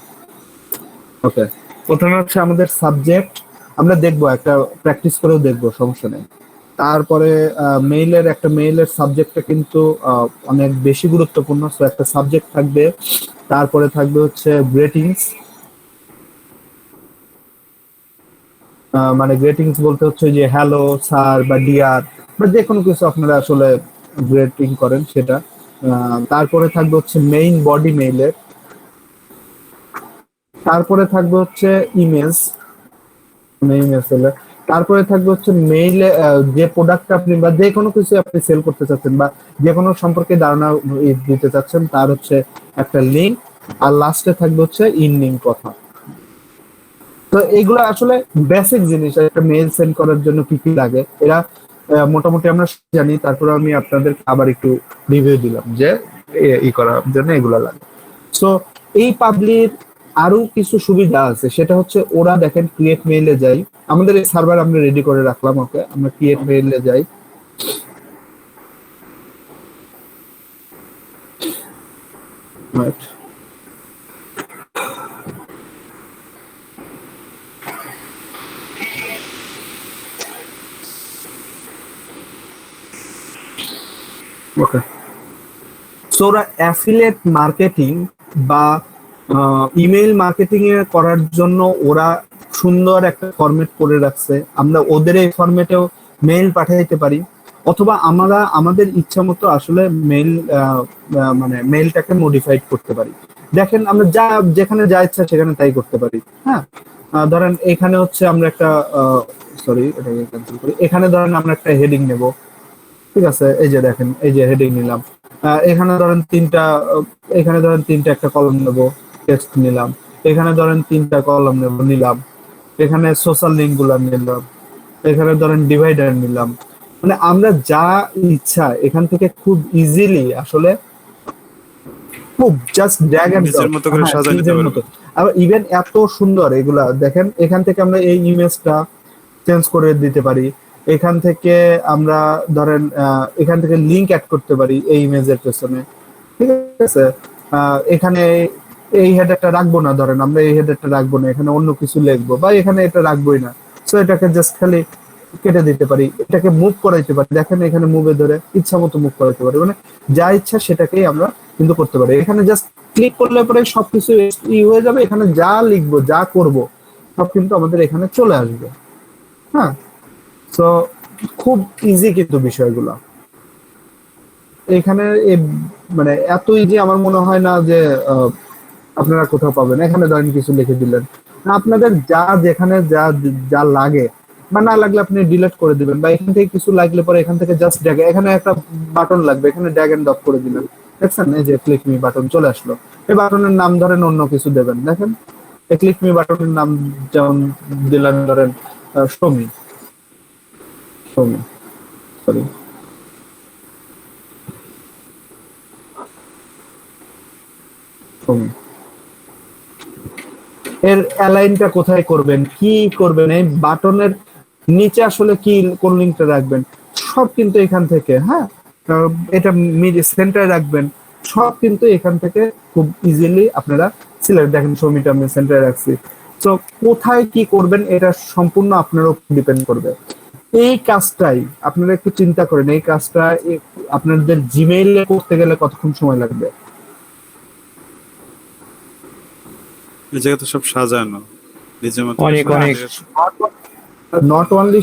ওকে, প্রথমে হচ্ছে আমাদের সাবজেক্ট, আমরা দেখবো, একটা প্র্যাকটিস করেও দেখবো, সমস্যা নেই। তারপরে একটা মেইলের সাবজেক্টটা কিন্তু অনেক বেশি গুরুত্বপূর্ণ। সো একটা সাবজেক্ট থাকবে, তারপরে থাকবে হচ্ছে গ্রেটিংস, মানে গ্রেটিংস বলতে হচ্ছে যে হ্যালো স্যার বা ডিয়ার বা যে কোনো কিছু আপনারা আসলে গ্রেটিং করেন সেটা। তারপরে থাকবে হচ্ছে মেইন বডি মেইলের, তারপরে থাকবে হচ্ছে ইমেজ, মেইন মেসেলে, তারপরে থাকবে হচ্ছে মেইলে যে প্রোডাক্ট আপনি বা যে কোনো কিছু আপনি সেল করতে চাচ্ছেন বা যে কোনো সম্পর্কে ধারণা দিতে চাচ্ছেন তার হচ্ছে একটা লিঙ্ক, আর লাস্টে থাকবে হচ্ছে ইন্ডিং কথা। তো এইগুলো আসলে বেসিক জিনিস একটা মেইল সেন্ড করার জন্য কি কি লাগে এরা মোটামুটি আমরা জানি, তারপরে আমি আপনাদের আবার একটু রিভিউ দিলাম যে ই করার জন্য এগুলো লাগে। সো এই পাবলির আরো কিছু সুবিধা আছে, সেটা হচ্ছে ওরা দেখেন ক্রিয়েট মেইলে যাই, আমাদের এই সার্ভার আমরা রেডি করে রাখলাম, ওকে আমরা ক্রিয়েট মেইলে যাই, রাইট। ওকে, সো ওরা অ্যাফিলিয়েট মার্কেটিং বা ইমেইল মার্কেটিং এ করার জন্য ওরা সুন্দর একটা ফরম্যাট করে রাখছে, আমরা ওদের এই ফরম্যাটেও মেইল পাঠাইতে পারি, অথবা আমরা আমাদের ইচ্ছা মতো আসলে মেইল মানে মেইলটাকে মডিফাইড করতে পারি। দেখেন আমরা যা যেখানে যা ইচ্ছা সেখানে তাই করতে পারি। হ্যাঁ, ধরেন এখানে হচ্ছে আমরা একটা সরি এটাকে ক্যান্সেল করি, এখানে ধরেন আমরা একটা হেডিং নেব, ঠিক আছে, এই যে দেখেন এই যে হেডিং নিলাম, এখানে ধরেন এখানে ধরেন তিনটা একটা কলম নেব, টেক্সট নিলাম, এখানে ধরেন তিনটা কলম নিলাম, এখানে সোশ্যাল লিঙ্ক গুলা নিলাম, এখানে ধরেন ডিভাইডার নিলাম, মানে আমরা যা ইচ্ছা এখান থেকে খুব ইজিলি আসলে খুব জাস্ট ড্র্যাগ এন্ড নিজের মতো করে সাজায় নিতে পারবো। আর ইভেন এত সুন্দর এগুলা দেখেন, এখান থেকে আমরা এই ইমেজটা চেঞ্জ করে দিতে পারি, এখান থেকে আমরা ধরেন এখান থেকে লিংক অ্যাড করতে পারি এই ইমেজের পেছনে, ঠিক আছে। এখানে এই হেডারটা রাখবো না, ধরেন আমরা এই হেডারটা রাখবো না, এখানে অন্য কিছু লিখবো, বা এখানে এটা রাখবোই না, সো এটাকে জাস্ট খালি কেটে দিতে পারি, এটাকে মুভ করাইতে পারি, দেখেন এখানে মুভে ধরে ইচ্ছা মতো মুভ করাইতে পারি, মানে যা ইচ্ছা সেটাকেই আমরা কিন্তু করতে পারি। এখানে জাস্ট ক্লিক করলে পরে সবকিছু হয়ে যাবে, এখানে যা লিখবো যা করব সব কিন্তু আমাদের এখানে চলে আসবে। হ্যাঁ, তো খুব ইজি কিন্তু বিষয়গুলো এখানে মানে এত ইজি আমার মনে হয় না যে আপনারা কোথাও পাবেন। এখানে ধরেন কিছু লিখে দিলেন, আপনাদের যা যেখানে যা যা লাগে বা না লাগলে আপনি ডিলিট করে দিবেন, বা এখান থেকে কিছু লাগলে পরে এখান থেকে জাস্ট ড্র্যাগ, এখানে একটা বাটন লাগবে, এখানে ড্র্যাগ এন্ড ড্রপ করে দিলেন, দেখছেন এই যে ক্লিক মি বাটন চলে আসলো। এই বাটনের নাম ধরেন অন্য কিছু দেবেন, দেখেন এই ক্লিক মি বাটনের নাম যেমন দিলেন ধরেন সমি, সরি সমি, এর অ্যালাইনটা কোথায় করবেন, কি করবেন, এই বাটনের নিচে আসলে কি কোন লিঙ্কটা রাখবেন সব কিন্তু এখান থেকে, হ্যাঁ এটা সেন্টারে রাখবেন, সব কিন্তু এখান থেকে খুব ইজিলি আপনারা সিলেক্ট, দেখেন সমিটা আমি সেন্টারে রাখছি। তো কোথায় কি করবেন এটা সম্পূর্ণ আপনার উপর ডিপেন্ড করবে। এই কাজটাই আপনারা একটু চিন্তা করেন, এই কাজটা আপনাদের জিমেইলে করতে গেলে কতক্ষণ সময় লাগবে? এই জায়গা তো সব সাজানো নিজের মতো অনেক অনেক নট অনলি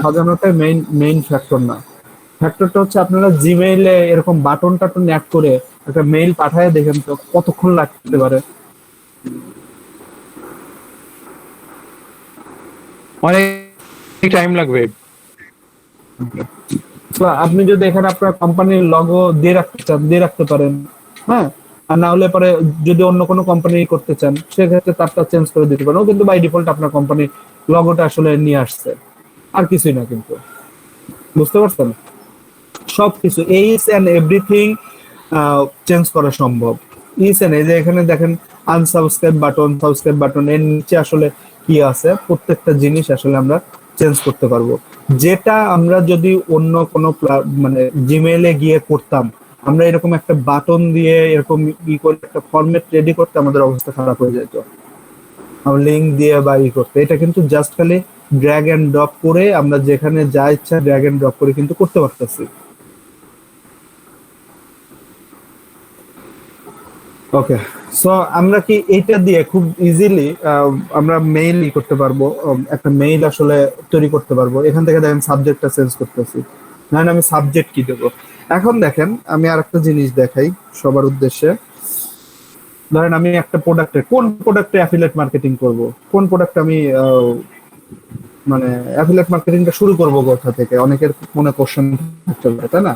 সাজানোটাই মেইন ফ্যাক্টর না, ফ্যাক্টরটা হচ্ছে আপনারা জিমেইলে এরকম বাটন টাটন অ্যাড করে একটা মেইল পাঠায় দেখেন তো কতক্ষণ লাগতে পারে। অনেক টাইম লাগবে। আপনি যদি এখানে আপনার কোম্পানির লগো দিয়ে রাখতে চান দিয়ে রাখতে পারেন, হ্যাঁ, আর না হলে পরে যদি অন্য কোনো কোম্পানি করতে চান সেক্ষেত্রে তারটা চেঞ্জ করে দিতে পারেন, ও কিন্তু বাই ডিফল্ট আপনার কোম্পানির লগোটা আসলে নিয়ে আসছে, আর কিছুই না কিন্তু, বুঝতে পারছেন? সবকিছু এইচ এন্ড এভরিথিং চেঞ্জ করা সম্ভব। ইচ এন্ড এই যে এখানে দেখেন আনসাবস্ক্রাইব বাটন, সাবস্ক্রাইব বাটন, এর নিচে আসলে কি আছে প্রত্যেকটা জিনিস আসলে আমরা চেঞ্জ করতে পারবো, যেটা আমরা যদি অন্য কোনো মানে জিমেইলে গিয়ে করতাম, আমরা এরকম একটা বাটন দিয়ে এরকম করে একটা ফরম্যাট রেডি করতে আমাদের অবস্থা খারাপ হয়ে যেত, আমরা লিঙ্ক দিয়ে বা করতে। এটা কিন্তু জাস্ট খালি ড্র্যাগ এন্ড ড্রপ করে আমরা যেখানে যা ইচ্ছা ড্র্যাগ এন্ড ড্রপ করে কিন্তু করতে পারতেছি। ওকে, সো আমরা কি এইটা দিয়ে খুব ইজিলি আমরা মেইলই করতে পারবো, একটা মেইল আসলে তৈরি করতে পারবো। এখান থেকে দেখেন সাবজেক্টটা চেঞ্জ করতেছি, না আমি সাবজেক্ট কি দেবো। এখন দেখেন আমি আর একটা জিনিস দেখাই সবার উদ্দেশ্যে। ধরেন আমি একটা প্রোডাক্টের, কোন প্রোডাক্টে অ্যাফিলিয়েট মার্কেটিং করব, কোন প্রোডাক্টে আমি মানে অ্যাফিলিয়েট মার্কেটিংটা শুরু করব কোথা থেকে, অনেকের মনে কোশ্চেন থাকতে পারে, তাই না?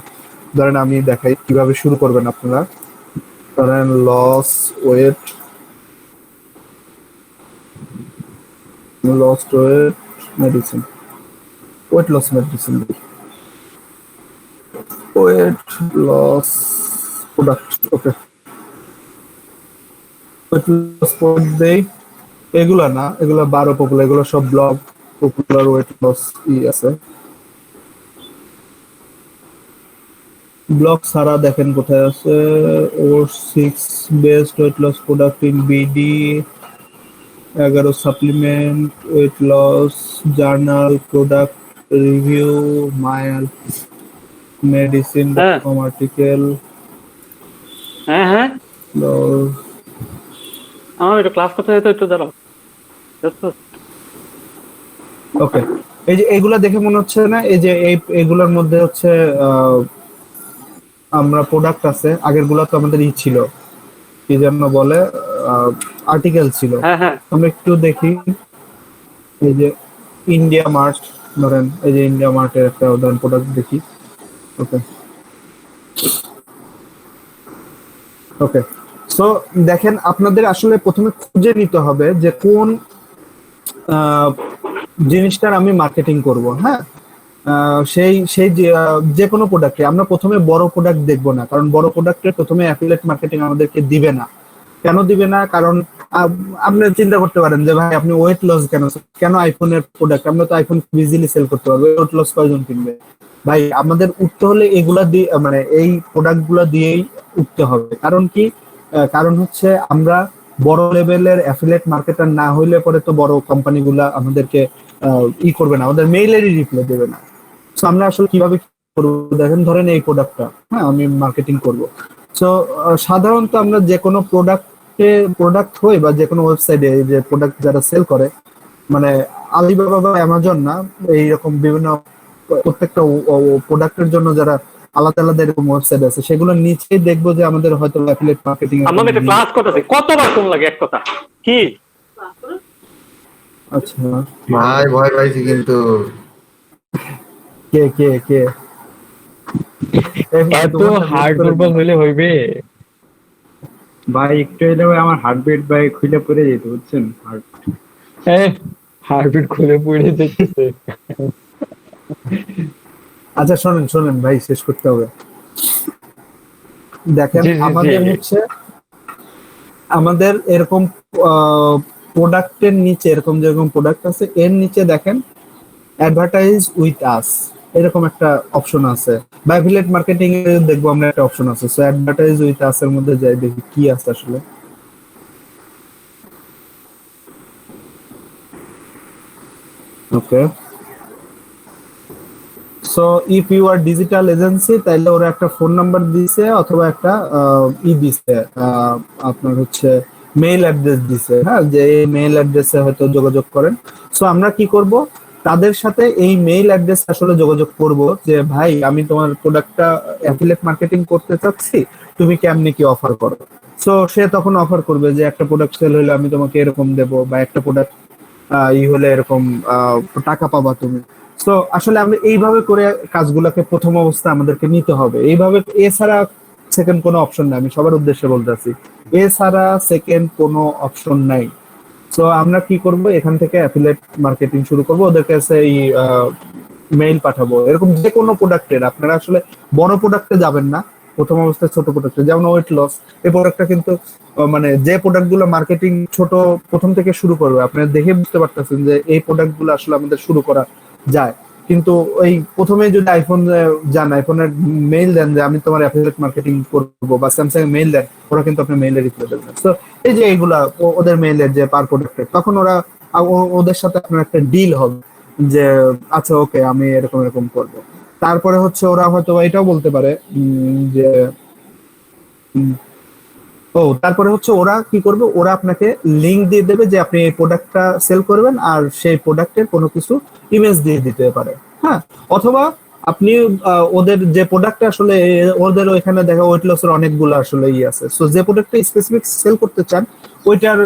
ধরেন আমি দেখাই কিভাবে শুরু করবেন আপনারা। ধরেন loss weight medicine, weight loss medicine, weight loss product. Okay, weight loss product দেই। এগুলা না, এগুলা 12 পপুলার, এগুলো সব ব্লগ পপুলার ওয়েট লস আছে। ব্লগ ছাড়া দেখেন কোথায় আছে, ওর 6 best weight loss product in BD, 11 supplement, weight loss journal, product review, মায়াল মেডিসিন হ্যাঁ আর্টিকেল। হ্যাঁ, আমার একটু ক্লাস করতে যেত, একটু দাঁড়াও। ওকে, এই যে এগুলা দেখে মনে হচ্ছে না, এই যে এগুলোর মধ্যে হচ্ছে আমরা প্রোডাক্ট আছে, আগের গুলা তো আমাদের ছিল, কি যেন বলে, আর্টিকেল ছিল। হ্যাঁ হ্যাঁ, আমরা একটু দেখি, এই যে ইন্ডিয়া মার্ট, ধরেন এই যে ইন্ডিয়া মার্টের একটা উদাহরণ প্রোডাক্ট দেখি। ওকে ওকে, সো দেখেন আপনাদের আসলে প্রথমে খুঁজে নিতে হবে যে কোন জিনিসটার আমি মার্কেটিং করব। হ্যাঁ, সেই সেই যে কোনো প্রোডাক্টে আমরা প্রথমে বড় প্রোডাক্ট দেখবো না, কারণ বড় প্রোডাক্টে প্রথমে অ্যাফিলিয়েট মার্কেটিং আমাদেরকে দিবে না। কেন দিবে না? কারণ আপনি চিন্তা করতে পারেন যে ভাই আপনি ওয়েট লস কেন আইফোনের প্রোডাক্ট, আমরা তো আইফোন ইজিলি সেল করতে পারবো, ওয়েট লস কয়জন কিনবে? ভাই আমাদের উঠতে হলে এগুলা দিয়ে, মানে এই প্রোডাক্ট গুলা দিয়েই উঠতে হবে। কারণ কি? কারণ হচ্ছে আমরা বড় লেভেলের অ্যাফিলিয়েট মার্কেটার না হইলে পরে তো বড় কোম্পানিগুলা আমাদেরকে করবে না, আমাদের মেইলেরই রিপ্লাই দেবে না। সো আমরা আসলে কিভাবে করবো দেখেন, ধরেন এই প্রোডাক্টটা, হ্যাঁ আমি মার্কেটিং করব। সো সাধারণত আমরা যে কোনো প্রোডাক্ট হই বা যে কোনো ওয়েবসাইটে যে প্রোডাক্ট যারা সেল করে, মানে আলিবাবা বা অ্যামাজন না, এইরকম বিভিন্ন প্রত্যেকটা প্রোডাক্টের জন্য যারা আলাদা আলাদা এরকম ওয়েবসাইট আছে, সেগুলোর নিচেই দেখবো যে আমাদের হয়তো অ্যাফিলিয়েট মার্কেটিং। আমার একটা ক্লাস করতেছে, কতবার কোন লাগে এক কথা কি? আচ্ছা ভাই ভয় পাইছি কিন্তু। কে কে কে এত হার্ড দুর্বল হইলে হইবে? ভাই একটু এলে আমার হার্টবিট ভাই খুলে পড়ে যেত, বুঝছেন? হার্টবিট খুলে পড়ে যেতেছে। আচ্ছা শোনেন শোনেন ভাই, শেষ করতে হবে। দেখেন আমাদের হচ্ছে, আমাদের এরকম প্রোডাক্টের নিচে, এরকম যেরকম প্রোডাক্ট আছে এর নিচে দেখেন অ্যাডভার্টাইজ উইথ আস, এরকম একটা অপশন আছে। বা অ্যাফিলিয়েট মার্কেটিং এ দেখবো আমরা একটা অপশন আছে। সো অ্যাডভার্টাইজ উইথ আস এর মধ্যে যাই দেখি কি আছে আসলে। Okay, so if you are digital agency, তাইলে ওরা একটা ফোন নাম্বার দিছে অথবা একটা দিছে, আপনার হচ্ছে মেইল অ্যাড্রেস দিছে, হ্যাঁ, যে এই মেইল অ্যাড্রেসে হয়তো যোগাযোগ করেন। সো আমরা কি করব, তাদের সাথে এই মেইল অ্যাড্রেস আসলে যোগাযোগ করব যে ভাই আমি তোমার প্রোডাক্টটা অ্যাফিলিয়েট মার্কেটিং করতে চাচ্ছি, তুমি কেমনে কি অফার করো। সো সে তখন অফার করবে যে একটা প্রোডাক্ট সেল হলে আমি তোমাকে এরকম দেবো, বা একটা প্রোডাক্ট হলে এরকম টাকা পাবা তুমি। তো আসলে আমরা এইভাবে করে কাজগুলোকে প্রথম অবস্থা আমাদেরকে নিতে হবে এইভাবে, এছাড়া সেকেন্ড কোনো অপশন নাই। আমি সবার উদ্দেশ্যে বলতেছি, এছাড়া সেকেন্ড কোনো অপশন নাই। তো আমরা কি করব, এখান থেকে অ্যাফিলিয়েট মার্কেটিং শুরু করব, ওদের কাছে এই মেইল পাঠাবো এরকম যে কোনো প্রোডাক্টের। আপনারা আসলে বড় প্রোডাক্টে যাবেন না, প্রথম অবস্থায় ছোট প্রোডাক্টে, যেমন ওয়েট লস এই প্রোডাক্টটা কিন্তু মানে যে প্রোডাক্ট গুলো মার্কেটিং ছোট প্রথম থেকে শুরু করবে, আপনারা দেখে বুঝতে পারতেছেন যে এই প্রোডাক্ট গুলো আসলে আমাদের শুরু করা যায়। কিন্তু ওই প্রথমে যদি আইফোন যান, আইফোনের মেইল দেন যে আমি তোমার অ্যাফিলিয়েট মার্কেটিং করবো, বা স্যামসাং মেইল দেন, ওরা কিন্তু আপনার মেইলে রিপ্লাই দেবে না। তো এই যে এইগুলা ওদের মেইলের যে পার প্রোডাক্টের, তখন ওরা ওদের সাথে আপনার একটা ডিল হবে যে আচ্ছা ওকে আমি এরকম এরকম করবো। তারপরে হচ্ছে ওরা হয়তো এটাও বলতে পারে যে ও তারপরে হচ্ছে ওরা কি করবে, ওরা আপনাকে লিংক দিয়ে দেবে যে আপনি এই প্রোডাক্টটা সেল করবেন, আর সেই প্রোডাক্টের কোনো কিছু ইমেজ দিয়ে দিতে পারে। হ্যাঁ, অথবা আপনি ওদের যে প্রোডাক্টটা আসলে ওদের ওইখানে দেখা ওয়েট লসের অনেকগুলো আসলে আছে, সো যে প্রোডাক্টটা স্পেসিফিক সেল করতে চান ওইটার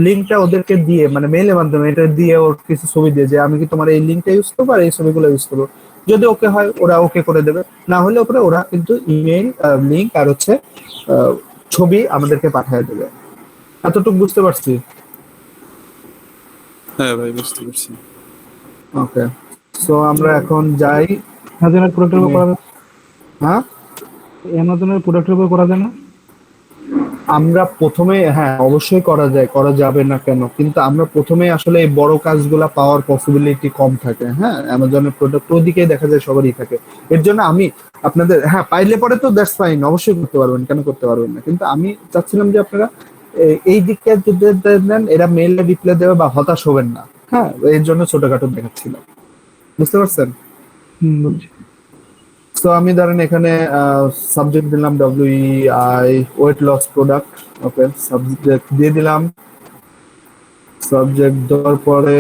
লিঙ্কটা ওদেরকে দিয়ে, মানে মেইলের মাধ্যমে এটা দিয়ে ওর কিছু ছবি দিয়ে যে আমি কি তোমার এই লিঙ্কটা ইউজ করবো আর এই ছবিগুলো ইউজ করবো, যদি ওকে হয় ওরা ওকে করে দেবে, না হলে ওপরে ওরা কিন্তু ইমেইল লিঙ্ক আর হচ্ছে ছবি আমাদেরকে পাঠিয়ে দেবে। এতটুকু বুঝতে পারছি? হ্যাঁ ভাই, বুঝতে পারছি। ওকে, সো আমরা এখন যাই। অ্যামাজনের প্রোডাক্টের উপর করা যায়, হ্যাঁ, অ্যামাজনের প্রোডাক্টের উপর করা যায় না? আমরা প্রথমে, হ্যাঁ অবশ্যই করা যায়, করা যাবে না কেন, কিন্তু আমরা প্রথমে আসলে এই বড় কাজগুলা পাওয়ার পসিবিলিটি কম থাকে। হ্যাঁ, অ্যামাজনের প্রোডাক্ট ওদিকেই দেখা যায় সবারই থাকে। এর জন্য আমি আপনাদের, হ্যাঁ পাইলে পরে তো দ্যাটস ফাইন, অবশ্যই করতে পারবেন, কেন করতে পারবেন না, কিন্তু আমি চাচ্ছিলাম যে আপনারা এই দিকটা যদি দেন এরা মেইলে রিপ্লাই দেবে বা হতাশ হবেন না। হ্যাঁ, এর জন্য ছোটখাটো দেখাচ্ছিলাম, বুঝতে পারছেন? বুঝছি। তো আমি ধরেন এখানে সাবজেক্ট দিলাম WEI ওয়েট লস প্রোডাক্ট। ওকে, সাবজেক্ট দিয়ে দিলাম, সাবজেক্ট দেওয়ার পরে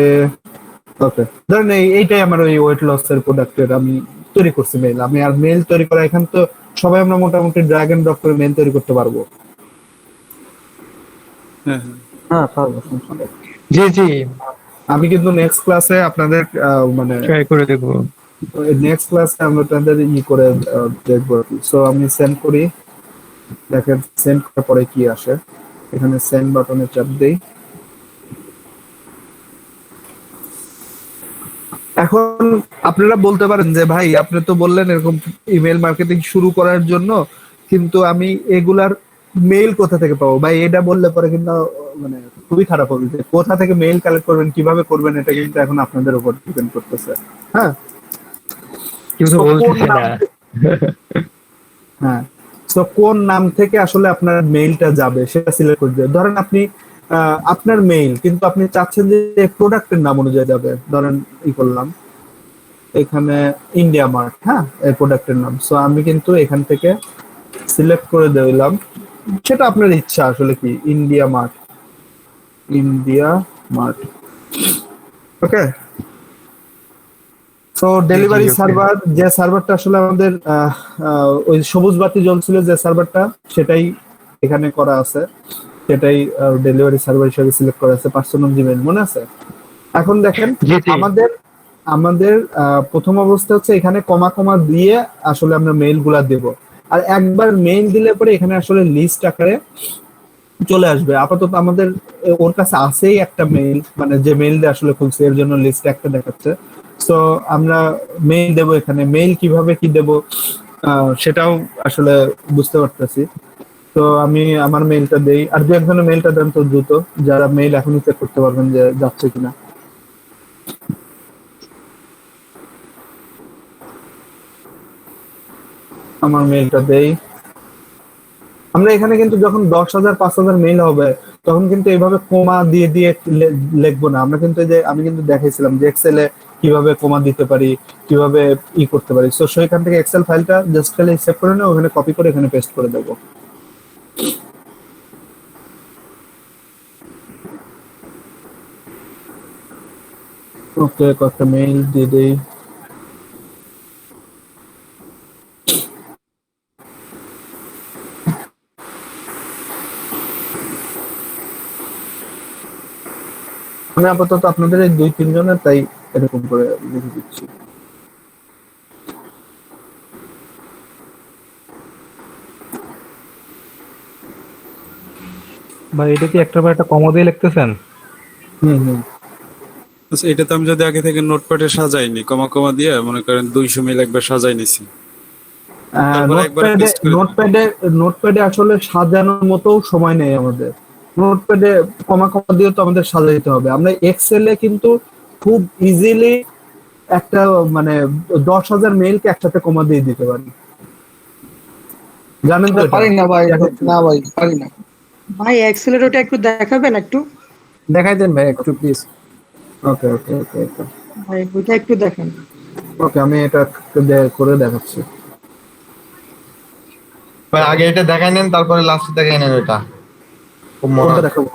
ওকে ধরেন এইটাই আমার ওই ওয়েট লস এর প্রোডাক্টের আমি তৈরি করছি মেইল। আমি আর মেইল তৈরি করা, এখানে তো সবাই আমরা মোটামুটি ড্র্যাগ এন্ড ড্রপ করে মেইল তৈরি করতে পারবো। হ্যাঁ হ্যাঁ, হ্যাঁ পারবো, সমস্যা নেই। জি জি, আমি কিন্তু নেক্সট ক্লাসে আপনাদের মানে ট্রাই করে দেখবো। নেক্সট ক্লাসে আমরা আপনাদের করে দেখবো। সো আমি সেন্ড করি, দেখেন সেন্ড করার পরে কি আসে। এখানে সেন্ড বাটনে চাপ দেই। এখন আপনারা বলতে পারেন যে ভাই আপনি তো বললেন এরকম ইমেল মার্কেটিং শুরু করার জন্য, কিন্তু আমি এগুলার মেইল কোথা থেকে পাবো? ভাই এটা বললে পরে কিন্তু মানে খুবই খারাপ হবে, যে কোথা থেকে মেইল কালেক্ট করবেন, কিভাবে করবেন, এটা কিন্তু এখন আপনাদের উপর ডিপেন্ড করতেছে। হ্যাঁ, কেউ তো So, বলতেছে কোন না। নাম- হ্যাঁ, তো কোন নাম থেকে আসলে আপনার মেইলটা যাবে সেটা সিলেক্ট করে দিতে। ধরেন আপনি আপনার মেইল কিন্তু আপনি চাচ্ছেন যে প্রোডাক্টের নাম অনুযায়ী যাবে, ধরেন করলাম এখানে ইন্ডিয়া মার্ট, হ্যাঁ এই প্রোডাক্টের নাম। সো আমি কিন্তু এখান থেকে সিলেক্ট করে দিলাম, সেটা আপনার ইচ্ছা আসলে কি ইন্ডিয়া মার্ট, ইন্ডিয়া মার্ট। ওকে, সো ডেলিভারি okay. সার্ভার, যে সার্ভারটা আসলে আমাদের ওই সবুজ বাতি জ্বলছিল যে সার্ভারটা, সেটাই এখানে করা আছে, সেটাই ডেলিভারি সার্ভার হিসেবে সিলেক্ট করা আছে। পার্সোনাল জিমেইল মনে আছে? এখন দেখেন জি জি, আমাদের আমাদের প্রথম অবস্থা হচ্ছে এখানে কমা কমা দিয়ে আসলে আমরা মেইল গুলা দেব, আর একবার মেইল দিলে পরে এখানে আসলে লিস্ট আকারে চলে আসবে। আপাতত আমাদের ওর কাছে আছেই একটা মেইল, মানে যে মেইল দিয়ে আসলে খুলছে এর জন্য লিস্ট একটা দেখাচ্ছে। সো আমরা মেইল দেব, এখানে মেইল কিভাবে কি দেব সেটাও আসলে বুঝতে পারতেছি। তো আমি আমার মেইলটা দেই, আর দু একজনের মেইলটা দেন তো দ্রুত, যারা মেইল এখনই চেক করতে পারবেন যে যাচ্ছে কিনা। আমার মেইলটা দেই। আমরা এখানে কিন্তু যখন 10,000 5,000 মেইল হবে তখন কিন্তু এইভাবে কোমা দিয়ে দিয়ে লিখবো না। আমরা কিন্তু এই যে আমি কিন্তু দেখাইছিলাম যে এক্সেলে কিভাবে কোমা দিতে পারি, কিভাবে করতে পারি। সো সেখান থেকে এক্সেল ফাইলটা জাস্ট খালি সেভ করে নিয়ে ওখানে কপি করে এখানে পেস্ট করে দেবো। ওকে, কয়েকটা মেইল দিয়ে দেই। আমি আপাতত আপনাদের এই 2-3 জনের তাই এরকম করে লিখে দিচ্ছি। ভাই এটা কি একটা বা একটা কমা দিয়ে লিখতেছেন? হুম হুম। আচ্ছা, এটা তো আমি যদি আগে থেকে নোটপ্যাডে সাজাইনি, কমা কমা দিয়ে মনে করেন 200 মেইল একবার সাজাই নিছি, তারপরে একবার পেস্ট করে নোটপ্যাডে আসলে সাজানোর মতো সময় নেই আমাদের। নোটপ্যাডে কমা কমা দিয়ে তো আমাদের সাজাইতে হবে। আমরা এক্সেলে কিন্তু খুব ইজিলি একটা মানে 10,000 মেইলকে একসাথে কমা দিয়ে দিতে পারি, জানেন তো? পারি না ভাই, না ভাই পারি না। ভাই অ্যাক্সেলারেটরটা একটু দেখাবেন একটু? দেখাই দেন ভাই একটু প্লিজ। ওকে ওকে ওকে ওকে ভাই ওইটা একটু দেখেন। ওকে, আমি এটা করে দেখাচ্ছি। আগে এটা দেখাই নেন, তারপরে লাস্টে দেখাই নেন ওটা। খুব মনে কোনটা হয়। দেখাবো?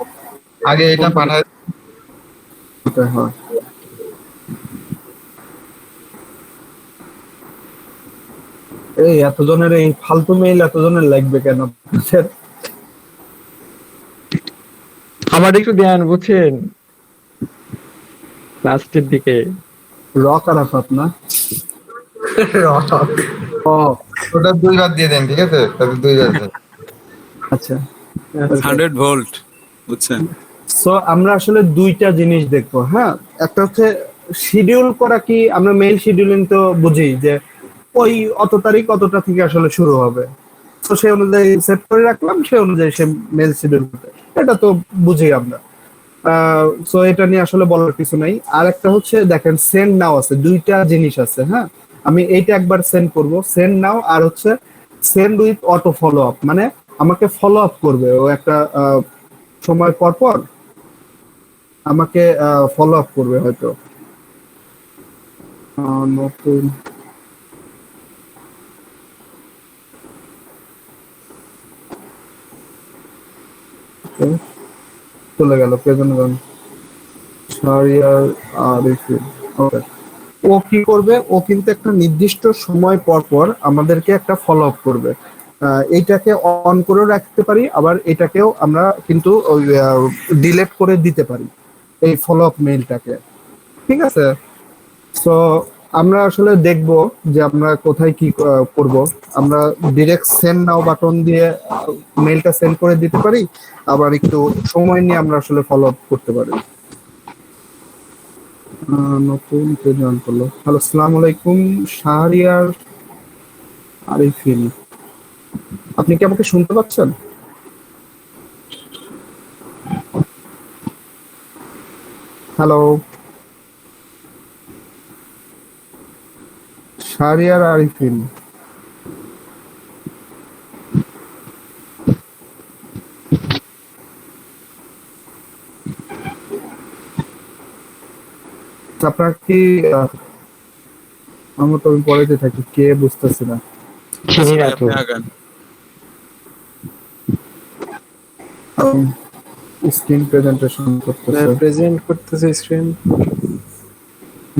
আগে এটা পাঠায়। এটা, হ্যাঁ। এই এতজনের এই ফালতু মেইল এতজনের লাগবে কেন? আমার একটু দেন বুঝছেন লাস্টের দিকে। রক আরাফাত না? ও ওটা 2 বার দিয়ে দেন, ঠিক আছে? তাহলে 2 বার দেন। আচ্ছা। 100 ভোল্ট, বুঝছেন? সো আমরা আসলে দুইটা জিনিস দেখবো, হ্যাঁ। একটা হচ্ছে শিডিউল করা, কি আমরা মেইল শিডিউলিং তো বুঝি যে ওই অত তারিখ অতটা থেকে আসলে শুরু হবে, তো সেই অনুযায়ী সেট করে রাখলাম, সেই অনুযায়ী সে মেইল শিডিউল করতে, এটা তো বুঝি আমরা। সো এটা নিয়ে আসলে বলার কিছু নাই। আর একটা হচ্ছে দেখেন সেন্ড নাও আছে, দুইটা জিনিস আছে, হ্যাঁ। আমি এইটা একবার সেন্ড করব, সেন্ড নাও, আর হচ্ছে send with auto follow up, মানে আমাকে ফলো আপ করবে ও একটা সময় পর পর আমাকে ফলো আপ করবে হয়তো। নতুন চলে গেল প্রেজেন্ট শাহরিয়ার আরিফিন। ওকে, ও কি করবে, ও কিন্তু একটা নির্দিষ্ট সময় পর পর আমাদেরকে একটা ফলো আপ করবে। এইটাকে অন করে রাখতে পারি, আবার এটাকেও আমরা কিন্তু ডিলেট করে দিতে পারি, এই ফলো আপ মেইলটাকে। ঠিক আছে, সো আমরা আসলে দেখব যে আমরা কোথায় কি করব। আমরা ডিরেক্ট সেন্ড নাও বাটন দিয়ে মেইলটা সেন্ড করে দিতে পারি, আবার একটু সময় নিয়ে আমরা আসলে ফলো আপ করতে পারি। নতুন কে জয়েন করলো? হ্যালো, আসসালামু আলাইকুম, শাহরিয়ার আরিফিন। আপনি কি আমাকে শুনতে পাচ্ছেন? হ্যালো, শাহরিয়ার আরিফিন। আপনার কি আমরা তো পড়াইতে থাকি, কে বুঝতেছি না। চিনি না তো। আপনি আগান। স্ক্রিন প্রেজেন্টেশন করতেছে, প্রেজেন্ট করতেছে স্ক্রিন।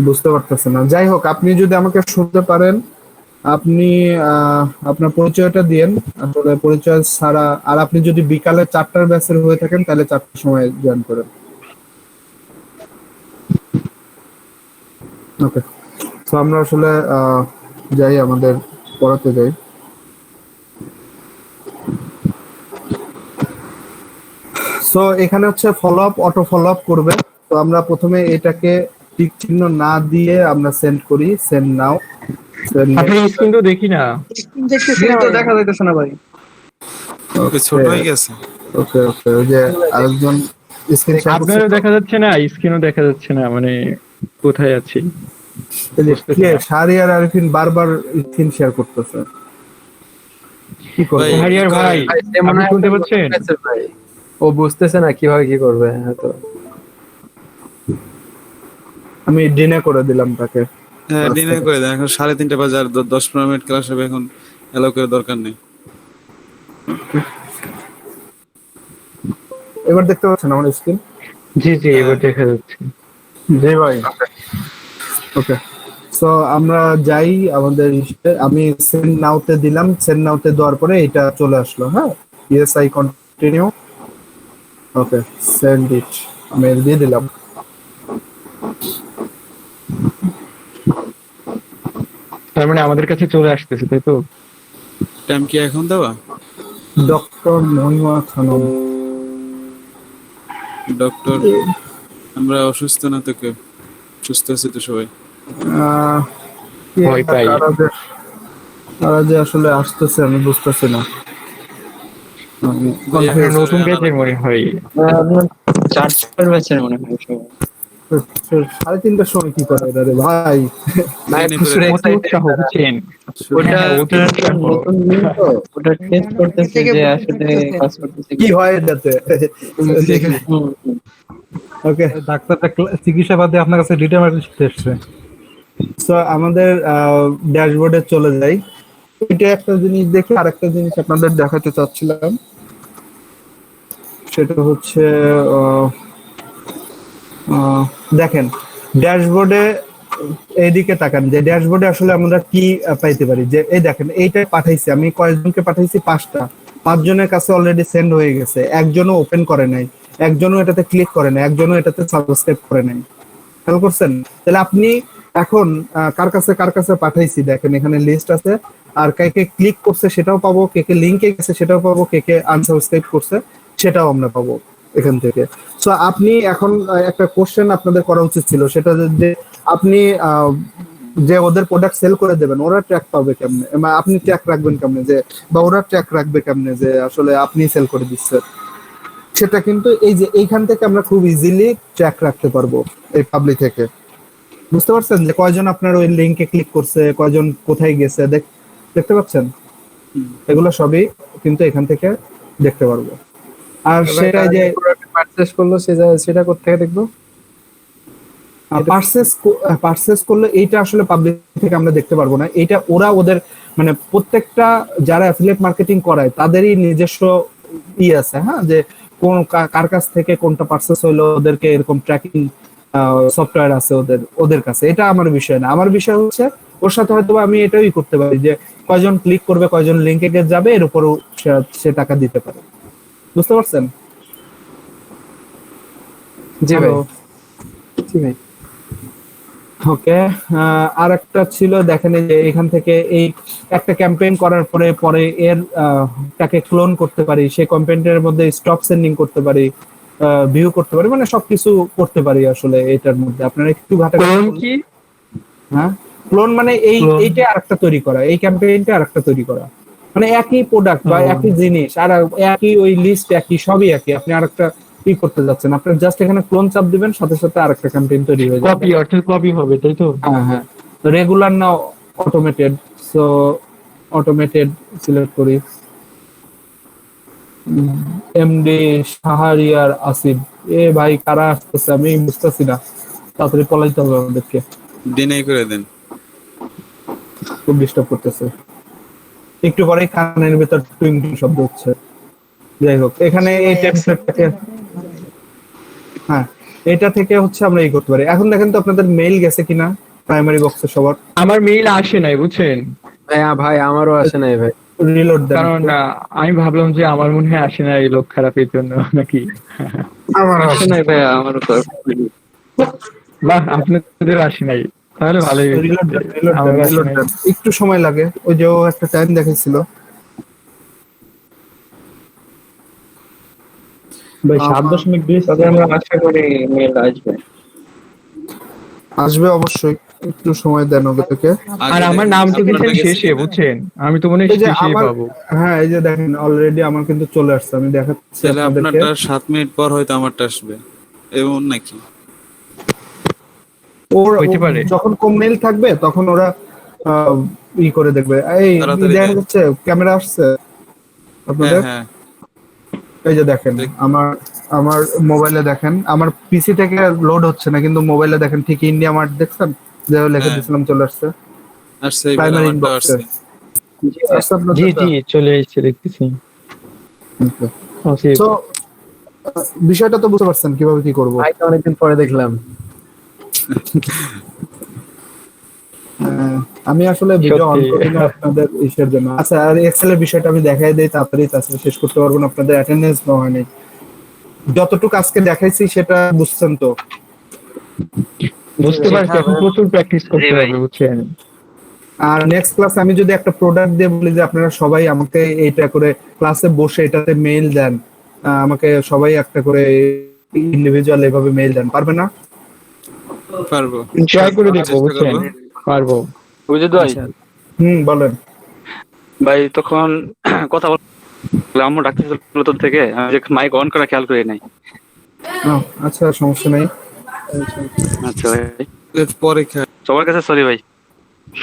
বুঝতে পারতেছে না। যাই হোক, আপনি যদি আমাকে শুনতে পারেন, আপনি আপনার পরিচয়টা দিয়েন। আসলে পরিচয় ছাড়া, আর আপনি যদি বিকালে 4টার ব্যাচের হয়ে থাকেন তাহলে 4টার সময় জয়েন করেন। ওকে, তো আমরা আসলে যাই, আমাদের পড়াতে যাই। সো এখানে হচ্ছে follow up, auto follow up করবে। তো আমরা প্রথমে এটাকে টিক চিহ্ন না দিয়ে আমরা সেন্ড করি, সেন্ড নাও। আপনি স্ক্রিন তো দেখি না। স্ক্রিন তো দেখা যাইতেছে না ভাই। ওকে, ছোট হয়ে গেছে। ওকে ওকে, ওই যে আরেকজন স্ক্রিন শেয়ার করছে। আপনারও দেখা যাচ্ছে না, স্ক্রিনও দেখা যাচ্ছে না, মানে কোথায় আছি কে? শাহরিয়ার আরিফিন বারবার স্ক্রিন শেয়ার করতেছে, কি করবে? ভাই, শাহরিয়ার ভাই আপনি শুনতে পাচ্ছেন? ও বুঝতেছে না কিভাবে কি করবে হয়তো। আমি ডিনে করে দিলাম তাকে। হ্যাঁ, ডিনার করে দেন। এখন 3:30 বাজে, আর 10-15 মিনিট ক্লাস হবে। এখন এলাও করে দরকার নেই। এবার দেখতে পাচ্ছেন আমার স্ক্রিন? জি জি, এবার দেখা যাচ্ছে। জি ভাই। ওকে, সো আমরা যাই আমাদের আমি সেন্ড নাওতে দিলাম, সেন্ড নাওতে দেওয়ার পরে এটা চলে আসলো। হ্যাঁ, yes I continue. Okay, send it, mail দিয়ে দিলাম। তার মানে আমাদের কাছে চলে আসতেছে, তাই তো? টাইম কি এখন দেওয়া? ডক্টর মহিমা খানম। ডক্টর, আমরা অসুস্থ না তো কেউ? সুস্থ আছে তো সবাই? ভয় পাই। তারা যে আসলে আসতেছে আমি বুঝতেছি না। আপনার নতুন ব্যাচের মনে হয়। 4 ব্যাচের মনে হয় সবাই। 3:30টার সময় কি করে এরা রে ভাই? অতি উৎসাহ, বুঝছেন? ওটা হ্যাঁ, অতি উৎসাহ। নতুন দিন তো, ওটা টেস্ট করতেছে যে আসলে কাজ করতেছে কি হয় এটাতে? ওকে, ডাক্তারটা চিকিৎসা বাদে আপনার কাছে ডিটেল শিখতে এসছে। সো আমাদের ড্যাশবোর্ডে চলে যাই। এটা একটা জিনিস দেখি, আর একটা জিনিস আপনাদের দেখাতে চাচ্ছিলাম। সেটা হচ্ছে আহ, আহ, দেখেন ড্যাশবোর্ডে এইদিকে তাকান যে ড্যাশবোর্ডে আসলে আমরা কি পাইতে পারি, যে এই দেখেন এইটা পাঠাইছি আমি, কয়েকজনকে পাঠাইছি 5টা, 5 জনের কাছে অলরেডি সেন্ড হয়ে গেছে, একজনও ওপেন করে নাই, একজনও এটাতে ক্লিক করে নাই, একজনও এটাতে সাবস্ক্রাইব করে নাই। খেয়াল করছেন? তাহলে আপনি এখন কার কাছে পাঠাইছি দেখেন এখানে লিস্ট আছে, আর কে কে ক্লিক করছে সেটাও পাবো, কে কে লিঙ্কে গেছে সেটাও পাবো, কে কে আনসাবস্ক্রাইব করছে সেটাও আমরা পাবো এখান থেকে। সো আপনি এখন একটা কোশ্চেন আপনাদের করা উচিত ছিল, সেটা যে আপনি যে ওদের প্রোডাক্ট সেল করে দেবেন ওরা ট্র্যাক পাবে কেমনে, আপনি ট্র্যাক রাখবেন কেমনে, যে বা ওরা ট্র্যাক রাখবে কেমনে যে আসলে আপনি সেল করে দিচ্ছেন, সেটা কিন্তু এই যে এইখান থেকে আমরা খুব ইজিলি ট্র্যাক রাখতে পারবো এই পাবলিক থেকে। বুঝতে পারছেন যে কয়জন আপনার ওই লিংকে ক্লিক করছে, কয়জন কোথায় গেছে দেখতে পাচ্ছেন? এগুলো সবই কিন্তু এখান থেকে দেখতে পারবো। আর সেটা যে পারচেজ করলো সেটা কোথেকে দেখবো? পারচেস করলে এইটা আসলে পাবলিক থেকে আমরা দেখতে পারবো না, এটা ওরা ওদের মানে প্রত্যেকটা যারা অ্যাফিলিয়েট মার্কেটিং করায় তাদেরই নিজস্ব আছে, হ্যাঁ, যে কোন কার কাছ থেকে কোনটা পারচেস হলো, ওদেরকে এরকম ট্র্যাকিং সফটওয়্যার আছে ওদের কাছে। এটা আমার বিষয় না, আমার বিষয় হচ্ছে ওর সাথে হয়তো আমি এটাই করতে পারি যে কয়জন ক্লিক করবে, কয়জন লিঙ্কে যাবে, এর উপরও সে টাকা দিতে পারে। বুঝতে পারছেন? জি ভাই, জি ভাই। ওকে, আর একটা ছিল দেখেন এই যে এখান থেকে এই একটা ক্যাম্পেইন করার পরে এর টাকে ক্লোন করতে পারি, সেই ক্যাম্পেইনের মধ্যে স্টক সেন্ডিং করতে পারি, ভিউ করতে পারি, মানে সবকিছু করতে পারি আসলে এটার মধ্যে। আপনারা একটু ক্লোন কি? হ্যাঁ, ক্লোন মানে এইটা আরেকটা তৈরি করা, এই ক্যাম্পেইনটা আরেকটা তৈরি করা, মানে একই প্রোডাক্ট বা একই জিনিস আর একই ওই লিস্ট একই সবই একই, আপনি আরেকটা কি করতে যাচ্ছেন, আপনার জাস্ট এখানে ক্লোন চাপ দিবেন, সাথে সাথে আরেকটা ক্যাম্পেইন তৈরি হয়ে যাবে। কপি, অর্থাৎ কপি হবে, তাই তো? হ্যাঁ হ্যাঁ, রেগুলার না অটোমেটেড, সো অটোমেটেড সিলেক্ট করি। এমডি শাহরিয়ার আসিফ, এ ভাই কারা আসতেছে আমি বুঝতেছি না, তাড়াতাড়ি পলাইতে হবে আমাদেরকে, ডিনাই করে দেন। খুব ডিস্টার্ব করতেছে। একটু পরেই কানের ভেতর টুইং টুইং শব্দ হচ্ছে। যাই হোক, এখানে এই টেমপ্লেটটাকে হ্যাঁ এটা থেকে হচ্ছে আমরা এই করতে পারি। এখন দেখেন তো আপনাদের মেইল গেছে কিনা প্রাইমারি বক্সে সবার? আমার মেইল আসে নাই, বুঝছেন ভাই আমারও আসে নাই ভাই। রিলোড দেন। কারণ আমি ভাবলাম যে আমার মনে হয় আসে না, এই লোক খারাপের জন্য নাকি। আমার আসে নাই ভাই, আমারও তো বাহ, আপনাদের আসে নাই, তাহলে ভালোই হয়েছে। রিলোড দেন, আমার আসে নাই। একটু সময় লাগে, ওই যে ও একটা টাইম দেখাইছিল। ভাই 7.20 তবে আমরা আশা করি মেল আসবে। আসবে অবশ্যই, একটু সময় দেন ওদেরকে। আর আমার নাম তো দিচ্ছেন শেষে, বুঝছেন, আমি তো মনে হয় এই যে শেষেই আমার পাবো। হ্যাঁ এই যে দেখেন অলরেডি আমার কিন্তু চলে আসছে, আমি দেখাচ্ছি তাহলে আপনাদেরকে। আপনারটা 7 মিনিট পর হয়তো আমারটা আসবে, এমন নাকি? হইতে পারে। যখন কম মেইল থাকবে তখন ওরা ই করে দেখবে। এই তাড়াতাড়ি দেখা দেয়। যাচ্ছে ক্যামেরা আসছে হ্যাঁ আপনাদের? হ্যাঁ, এই যে দেখেন আমার মোবাইলে দেখেন, আমার পিসি থেকে লোড হচ্ছে না কিন্তু মোবাইলে দেখেন ঠিক ইন্ডিয়া মার্ট দেখছেন যে লিখে হ্যাঁ। দিয়েছিলাম চলে আসছে আসছে, এবার প্রাইমারি আমারটা ইনবক্সে। আসছে। জি জি, চলে এসেছে, দেখতেছি। তো বিষয়টা তো বুঝতে পারছেন কিভাবে কি করব। ভাই তো অনেকদিন পরে দেখলাম। আমি আসলে ভিডিও অন সত্যি। করি না আপনাদের ইসের জন্য। আচ্ছা, আর এক্সেল এর বিষয়টা আমি দেখাই দেই তাড়াতাড়ি, তাছাড়া শেষ করতে পারবো না, আপনাদের অ্যাটেন্ডেন্স নেওয়া হয়নি। যতটুকু আজকে দেখাইছি সেটা বুঝছেন তো? বুঝতে পারছি, এখন প্রচুর প্র্যাকটিস করতে হবে, বুঝছেন। আর নেক্সট ক্লাসে আমি যদি একটা প্রোডাক্ট দিয়ে বলি যে আপনারা সবাই আমাকে এইটা করে ক্লাসে বসে এটাতে মেইল দেন, আমাকে সবাই একটা করে ইন্ডিভিজুয়াল এভাবে মেইল দেন, পারবে না? পারবো, ট্রাই করে দেখবো, চেষ্টা বুঝছেন, করবো। পারবো। বুঝে ভাই, বলেন ভাই তখন কথা বল আম্মু ডাকতেছিল তোর থেকে, আমি যে মাইক অন করা খেয়াল করি নাই। আচ্ছা, সমস্যা নেই। আচ্ছা ভাই, পরীক্ষা সবার কাছে সরি ভাই।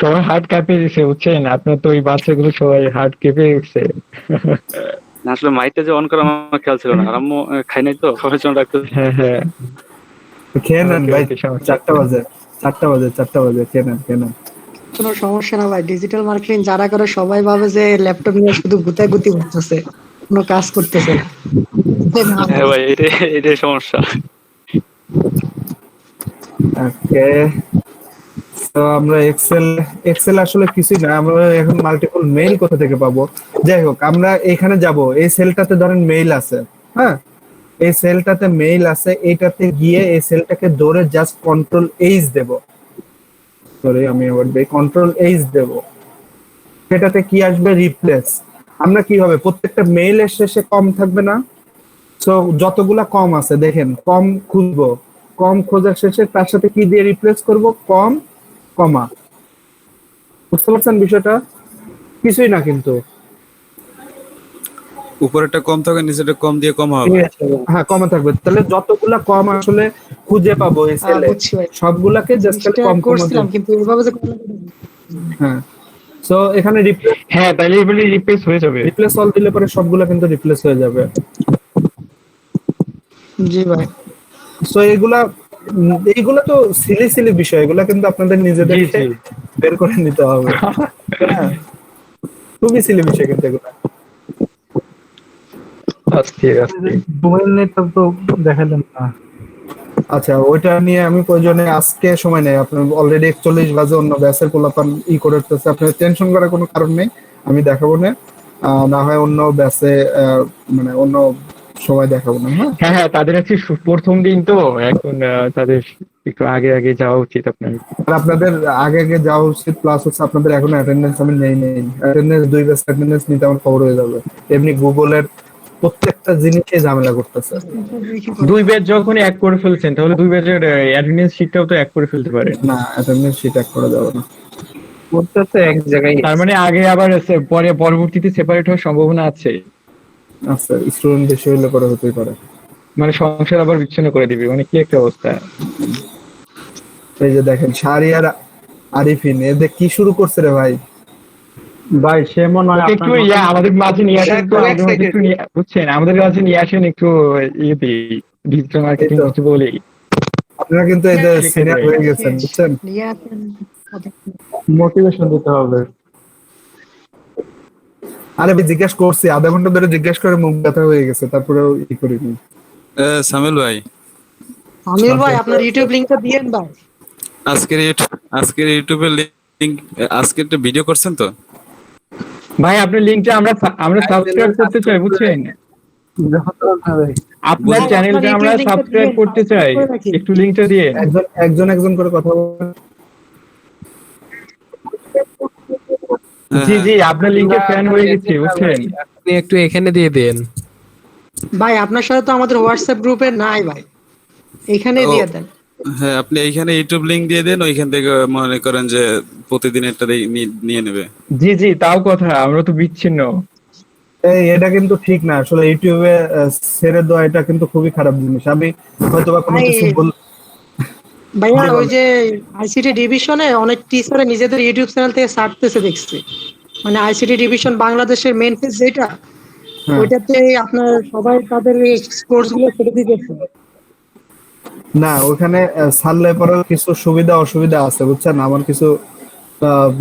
সবাই হার্ট কেঁপে গেছে, বুঝছেন, আপনার তো ওই বাচ্চাগুলো সবাই হার্ট কেঁপে গেছে। না, আসলে মাইকটা যে অন করা আমার খেয়াল ছিল না, আর আম্মু খাই নাই তো, সবার জন্য ডাকতে। হ্যাঁ হ্যাঁ, খেয়ে নেন Okay, ভাই, okay, সমস্যা 4টা বাজে, খেয়ে নেন। কোনো সমস্যা না ভাই, ডিজিটাল মার্কেটিং যারা করে সবাই ভাবে যে ল্যাপটপ নিয়ে শুধু গুতাগুতি করতেছে, কোনো কাজ করতেছে না। হ্যাঁ ভাই, এটাই সমস্যা। ওকে, তো আমরা এক্সেল আসলে কিছুই না, আমরা এখন মাল্টিপল মেইল কোথা থেকে পাবো? যাই হোক, আমরা এখানে যাব, এই সেলটাতে ধরেন মেইল আছে, হ্যাঁ, এই সেলটাতে মেইল আছে, এইটাতে গিয়ে এই সেলটাকে ধরে জাস্ট কন্ট্রোল এইচ দেব, সরি আমি আবার কন্ট্রোল এইচ দেব, সেটাতে কি আসবে? রিপ্লেস। আমরা কি হবে, প্রত্যেকটা মেইলের শেষে কম থাকবে না? সো যতগুলা কম আছে দেখেন, কম খুঁজবো, কম খোঁজার শেষে তার সাথে কি দিয়ে রিপ্লেস করব? কম, কমা। বুঝতে পারছেন বিষয়টা? কিছুই না কিন্তু। উপরেরটা কম থাকে, নিচেরটা কম দিয়ে কমা হবে। হ্যাঁ, কমা থাকবে। তাহলে যতগুলা কম আসলে খুঁজে পাবো এই সেলে, বুঝছি ভাই, সবগুলাকে জাস্ট সেটা কম কমা করছিলাম দেব। কিন্তু এভাবে যে হ্যাঁ, সো এখানে হ্যাঁ, তাইলে এগুলি রিপ্লেস হয়ে যাবে। রিপ্লেস অল দিলে পরে সবগুলা কিন্তু রিপ্লেস হয়ে যাবে। জি ভাই। সো এইগুলা তো সিলি সিলি বিষয়, এগুলা কিন্তু আপনাদের নিজেদেরকে জি। বের করে নিতে হবে। হ্যাঁ, খুবই সিলি বিষয় কিন্তু এগুলা। ঠিক আছে। মোবাইল নেটটা তো দেখালেন না। আচ্ছা, ওইটা নিয়ে আমি প্রয়োজনে আজকে সময় নেই, আপনার অলরেডি 41 বাজে, অন্য ব্যাচের পোলাপান করতেছে, আপনার টেনশন করার কোনো কারণ নেই, আমি দেখাবো না। না হয় অন্য ব্যাচে, মানে অন্য সময় দেখাবো না। হ্যাঁ, হ্যাঁ, তাদের আজকে প্রথম দিন তো, এখন তাদের একটু আগে আগে যাওয়া উচিত আপনার। আর আপনাদের আগে আগে যাওয়া উচিত, প্লাস হচ্ছে আপনাদের এখন অ্যাটেন্ডেন্স আমি নেই অ্যাটেন্ডেন্স, 2 ব্যাচ অ্যাটেন্ডেন্স নিতে আমার খবর হয়ে যাবে। এমনি গুগলের প্রত্যেকটা জিনিসে ঝামেলা করতেছে। 2 ব্যাচ যখন এক করে ফেলছেন, তাহলে 2 ব্যাচের অ্যাটেন্ডেন্স শিটটাও তো এক করে ফেলতে পারেন। না, অ্যাটেন্ডেন্স শিট এক করা যাবে না। ওটা তো এক জায়গায় তার মানে আগে আবার পরবর্তীতে সেপারেট হওয়ার সম্ভাবনা আছে। আচ্ছা, স্টুডেন্ট বেশি হলে পরে হতেই পারে। মানে সংসার আবার বিচ্ছিন্ন করে দিবে, মানে কি একটা অবস্থা। এই যে দেখেন, শাহরিয়ার আরিফিন এদের কি শুরু করছে রে ভাই। ভাই সে মনে হয় ওকে একটু আমাদের মাঝে নিয়ে আসেন তো, আমাদের মাঝে একটু বুঝছেন, আমাদের মাঝে নিয়ে আসেন একটু, ডিজিটাল মার্কেটিং এই তো। কিছু বলি। আপনারা কিন্তু এই যে সিনিয়র হয়ে গেছেন, বুঝছেন? মোটিভেশন দিতে হবে। আরে ভাই, জিজ্ঞেস করছি, আধা ঘন্টা ধরে জিজ্ঞেস করে মুখ ব্যথা হয়ে গেছে, তারপরেও ই করিনি। সামিল ভাই, আমির ভাই, আপনার ইউটিউব লিংকটা দিয়েন ভাই। আজকের ইউটিউবের লিংক, আজকের একটা ভিডিও করছেন তো? ভাই আপনার লিঙ্কটা আমরা সাবস্ক্রাইব করতে চাই, বুঝছেন? আপনার চ্যানেলটা আমরা সাবস্ক্রাইব করতে চাই, একটু লিঙ্কটা দিয়ে। একজন করে কথা বলেন। জি জি, আপনার লিঙ্কে ফ্যান হয়ে গেছি, বুঝছেন? আপনি একটু এখানে দিয়ে দেন। ভাই আপনার সাথে তো আমাদের হোয়াটসঅ্যাপ গ্রুপে নাই ভাই, এখানে দিয়ে দেন। হ্যাঁ, আপনি এইখানে ইউটিউব লিংক দিয়ে দেন, ওইখান থেকে মনে করেন যে প্রতিদিন একটা নিয়ে নেবে। জি জি, তাও কথা, আমরা তো বিচ্ছিন্ন। এটা কিন্তু ঠিক না আসলে, ইউটিউবে ছেড়ে দেওয়া এটা কিন্তু খুবই খারাপ জিনিস। আমি হয়তো বা কোনো কিছু ভাইয়া ওই যে আইসিটি ডিভিশনে অনেক টিচারে নিজেদের ইউটিউব চ্যানেল থেকে ছাড়তেছে দেখছি, মানে আইসিটি ডিভিশন বাংলাদেশের মেন পেজ যেটা, ওইটাতে আপনার সবাই তাদের কোর্স গুলো ছেড়ে দিতেছে। না, ওখানে ছাড়লে পরে কিছু সুবিধা অসুবিধা আছে, বুঝছেন? আমার কিছু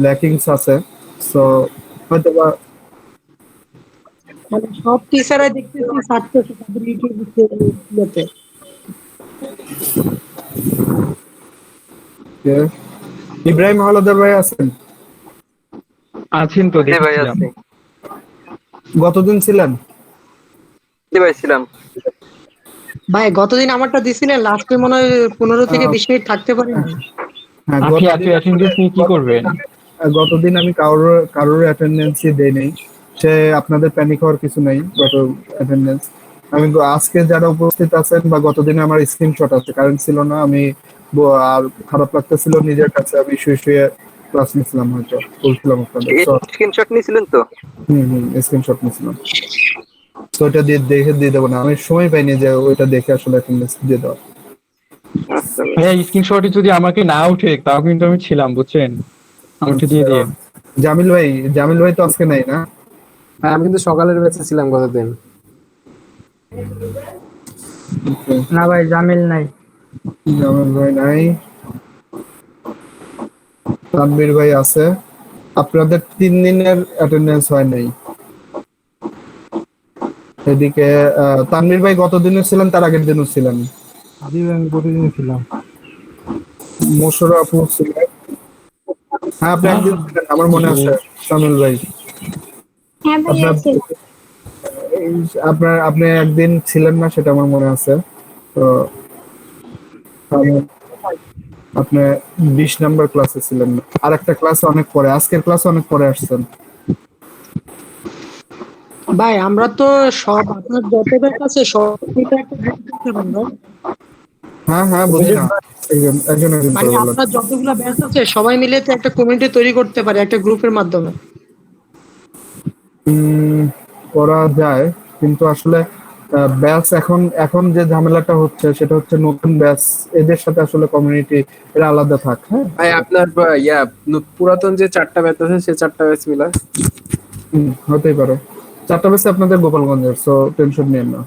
ল্যাকিংস আছে, সো হয়তো বা মানে সব টিচাররা দেখতেছি ছাড়তেছে তাদের ইউটিউবে। ইব্রাহিম হাওলাদার ভাই আছেন? আছেন তো, দেখছিলাম। গতদিন ছিলেন? ভাই গতদিন আমারটা দিছিলেন, লাস্টে মনে হয় 15 থেকে 20 মিনিট থাকতে পারি। হ্যাঁ, আপনি এত অ্যাটেন্ডেন্স নিয়ে কি করবেন? গতদিন আমি কারোর অ্যাটেন্ডেন্সই দেই নাই। সে আপনাদের প্যানিক হওয়ার কিছু নেই, গত অ্যাটেন্ডেন্স আমি আজকে যারা উপস্থিত আছেন বা গতদিন আমার স্ক্রিনশট আছে, কারেন্ট ছিল না, আমি আর খারাপ লাগতেছিল নিজের কাছে, আমি শুয়ে ক্লাস নিছিলাম, হয়তো বলছিলাম আপনাদের। স্ক্রিনশট নিয়েছিলেন তো? স্ক্রিনশট নিছিলাম, তো ওইটা দেখে দিয়ে দেবো না, আমি সময় পাইনি যে ওইটা দেখে আসলে অ্যাটেন্ডেন্স দিয়ে দেওয়া। হ্যাঁ, স্ক্রিনশটে যদি আমাকে না উঠে, তাও কিন্তু আমি ছিলাম, বুঝছেন? আমাকে দিয়ে দিয়ে। জামিল ভাই তো আজকে নাই না? হ্যাঁ, আমি কিন্তু সকালের ব্যাচে ছিলাম গতদিন। না ভাই, জামিল নাই। জামিল ভাই নাই, তানভীর ভাই আছে। আপনাদের 3 দিনের অ্যাটেন্ডেন্স হয় নাই, এদিকে তানভীর ভাই গত দিনও ছিলেন, তার আগের দিনও ছিলেন। আমি প্রতিদিন ছিলাম। মোশাররফ আপু ছিলেন। হ্যাঁ আপনি একদিন ছিলেন, আমার মনে আছে শামিল ভাই। হ্যাঁ ভাইয়া আপনার ছিল। আপনি একদিন ছিলেন না, সেটা আমার মনে আছে। তো আপনি 20 নাম্বার ক্লাসে ছিলেন না, আর একটা ক্লাসে অনেক পরে, আজকের ক্লাসে অনেক পরে আসছেন। ভাই আমরা তো সব আপনার যত ব্যাচ আছে সব মিলে একটা group করতে পারি, right? হ্যাঁ হ্যাঁ বুঝি না, একজন একজন মানে করে বলেন। আপনার যতগুলো ব্যাচ আছে সবাই মিলে তো একটা কমিউনিটি তৈরি করতে পারে একটা গ্রুপের মাধ্যমে। করা যায়, কিন্তু আসলে ব্যাচ এখন এখন যে ঝামেলাটা হচ্ছে সেটা হচ্ছে নতুন ব্যাচ, এদের সাথে আসলে কমিউনিটি এরা আলাদা থাক। হ্যাঁ ভাই আপনার পুরাতন যে 4টা ব্যাচ আছে সেই 4টা ব্যাচ মিলা। হতেই পারে। 4টা ব্যাচ আপনাদের গোপালগঞ্জের, সো টেনশন নিয়েন না।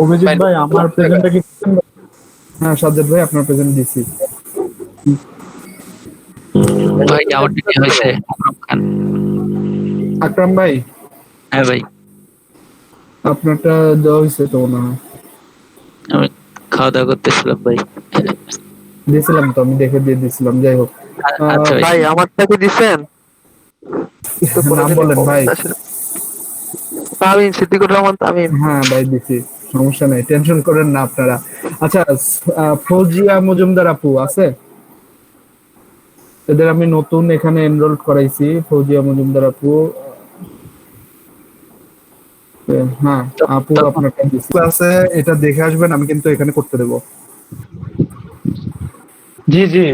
অভিজিৎ ভাই আমার প্রেজেন্টটা কি? হ্যাঁ সাজ্জাদ ভাই আপনার প্রেজেন্ট দিছি। ভাই আমারটা কি হয়েছে? আকরাম খান। আকরাম ভাই হ্যাঁ ভাই, আপনারটা দেওয়া হয়েছে তো মনে হয়। আমি খাওয়া দাওয়া করতেছিলাম ভাই। দিয়েছিলাম তো, আমি দেখে দিয়ে দিয়েছিলাম, যাই হোক। আচ্ছা ভাই, আমারটা কি দিছেন? নাম বলেন ভাই। তামিম, সিদ্দিকুর রহমান তামিম। হ্যাঁ ভাই দিছি, সমস্যা নাই, টেনশন করেন না আপনারা। আচ্ছা ফৌজিয়া মজুমদার আপু আছে? এদের আমি নতুন এখানে এনরোল করাইছি, ফৌজিয়া মজুমদার আপু। হ্যাঁ আপু আপনার ক্লাসে এটা দেখে আসবেন, আমি কিন্তু এখানে করতে দেবো। জি জি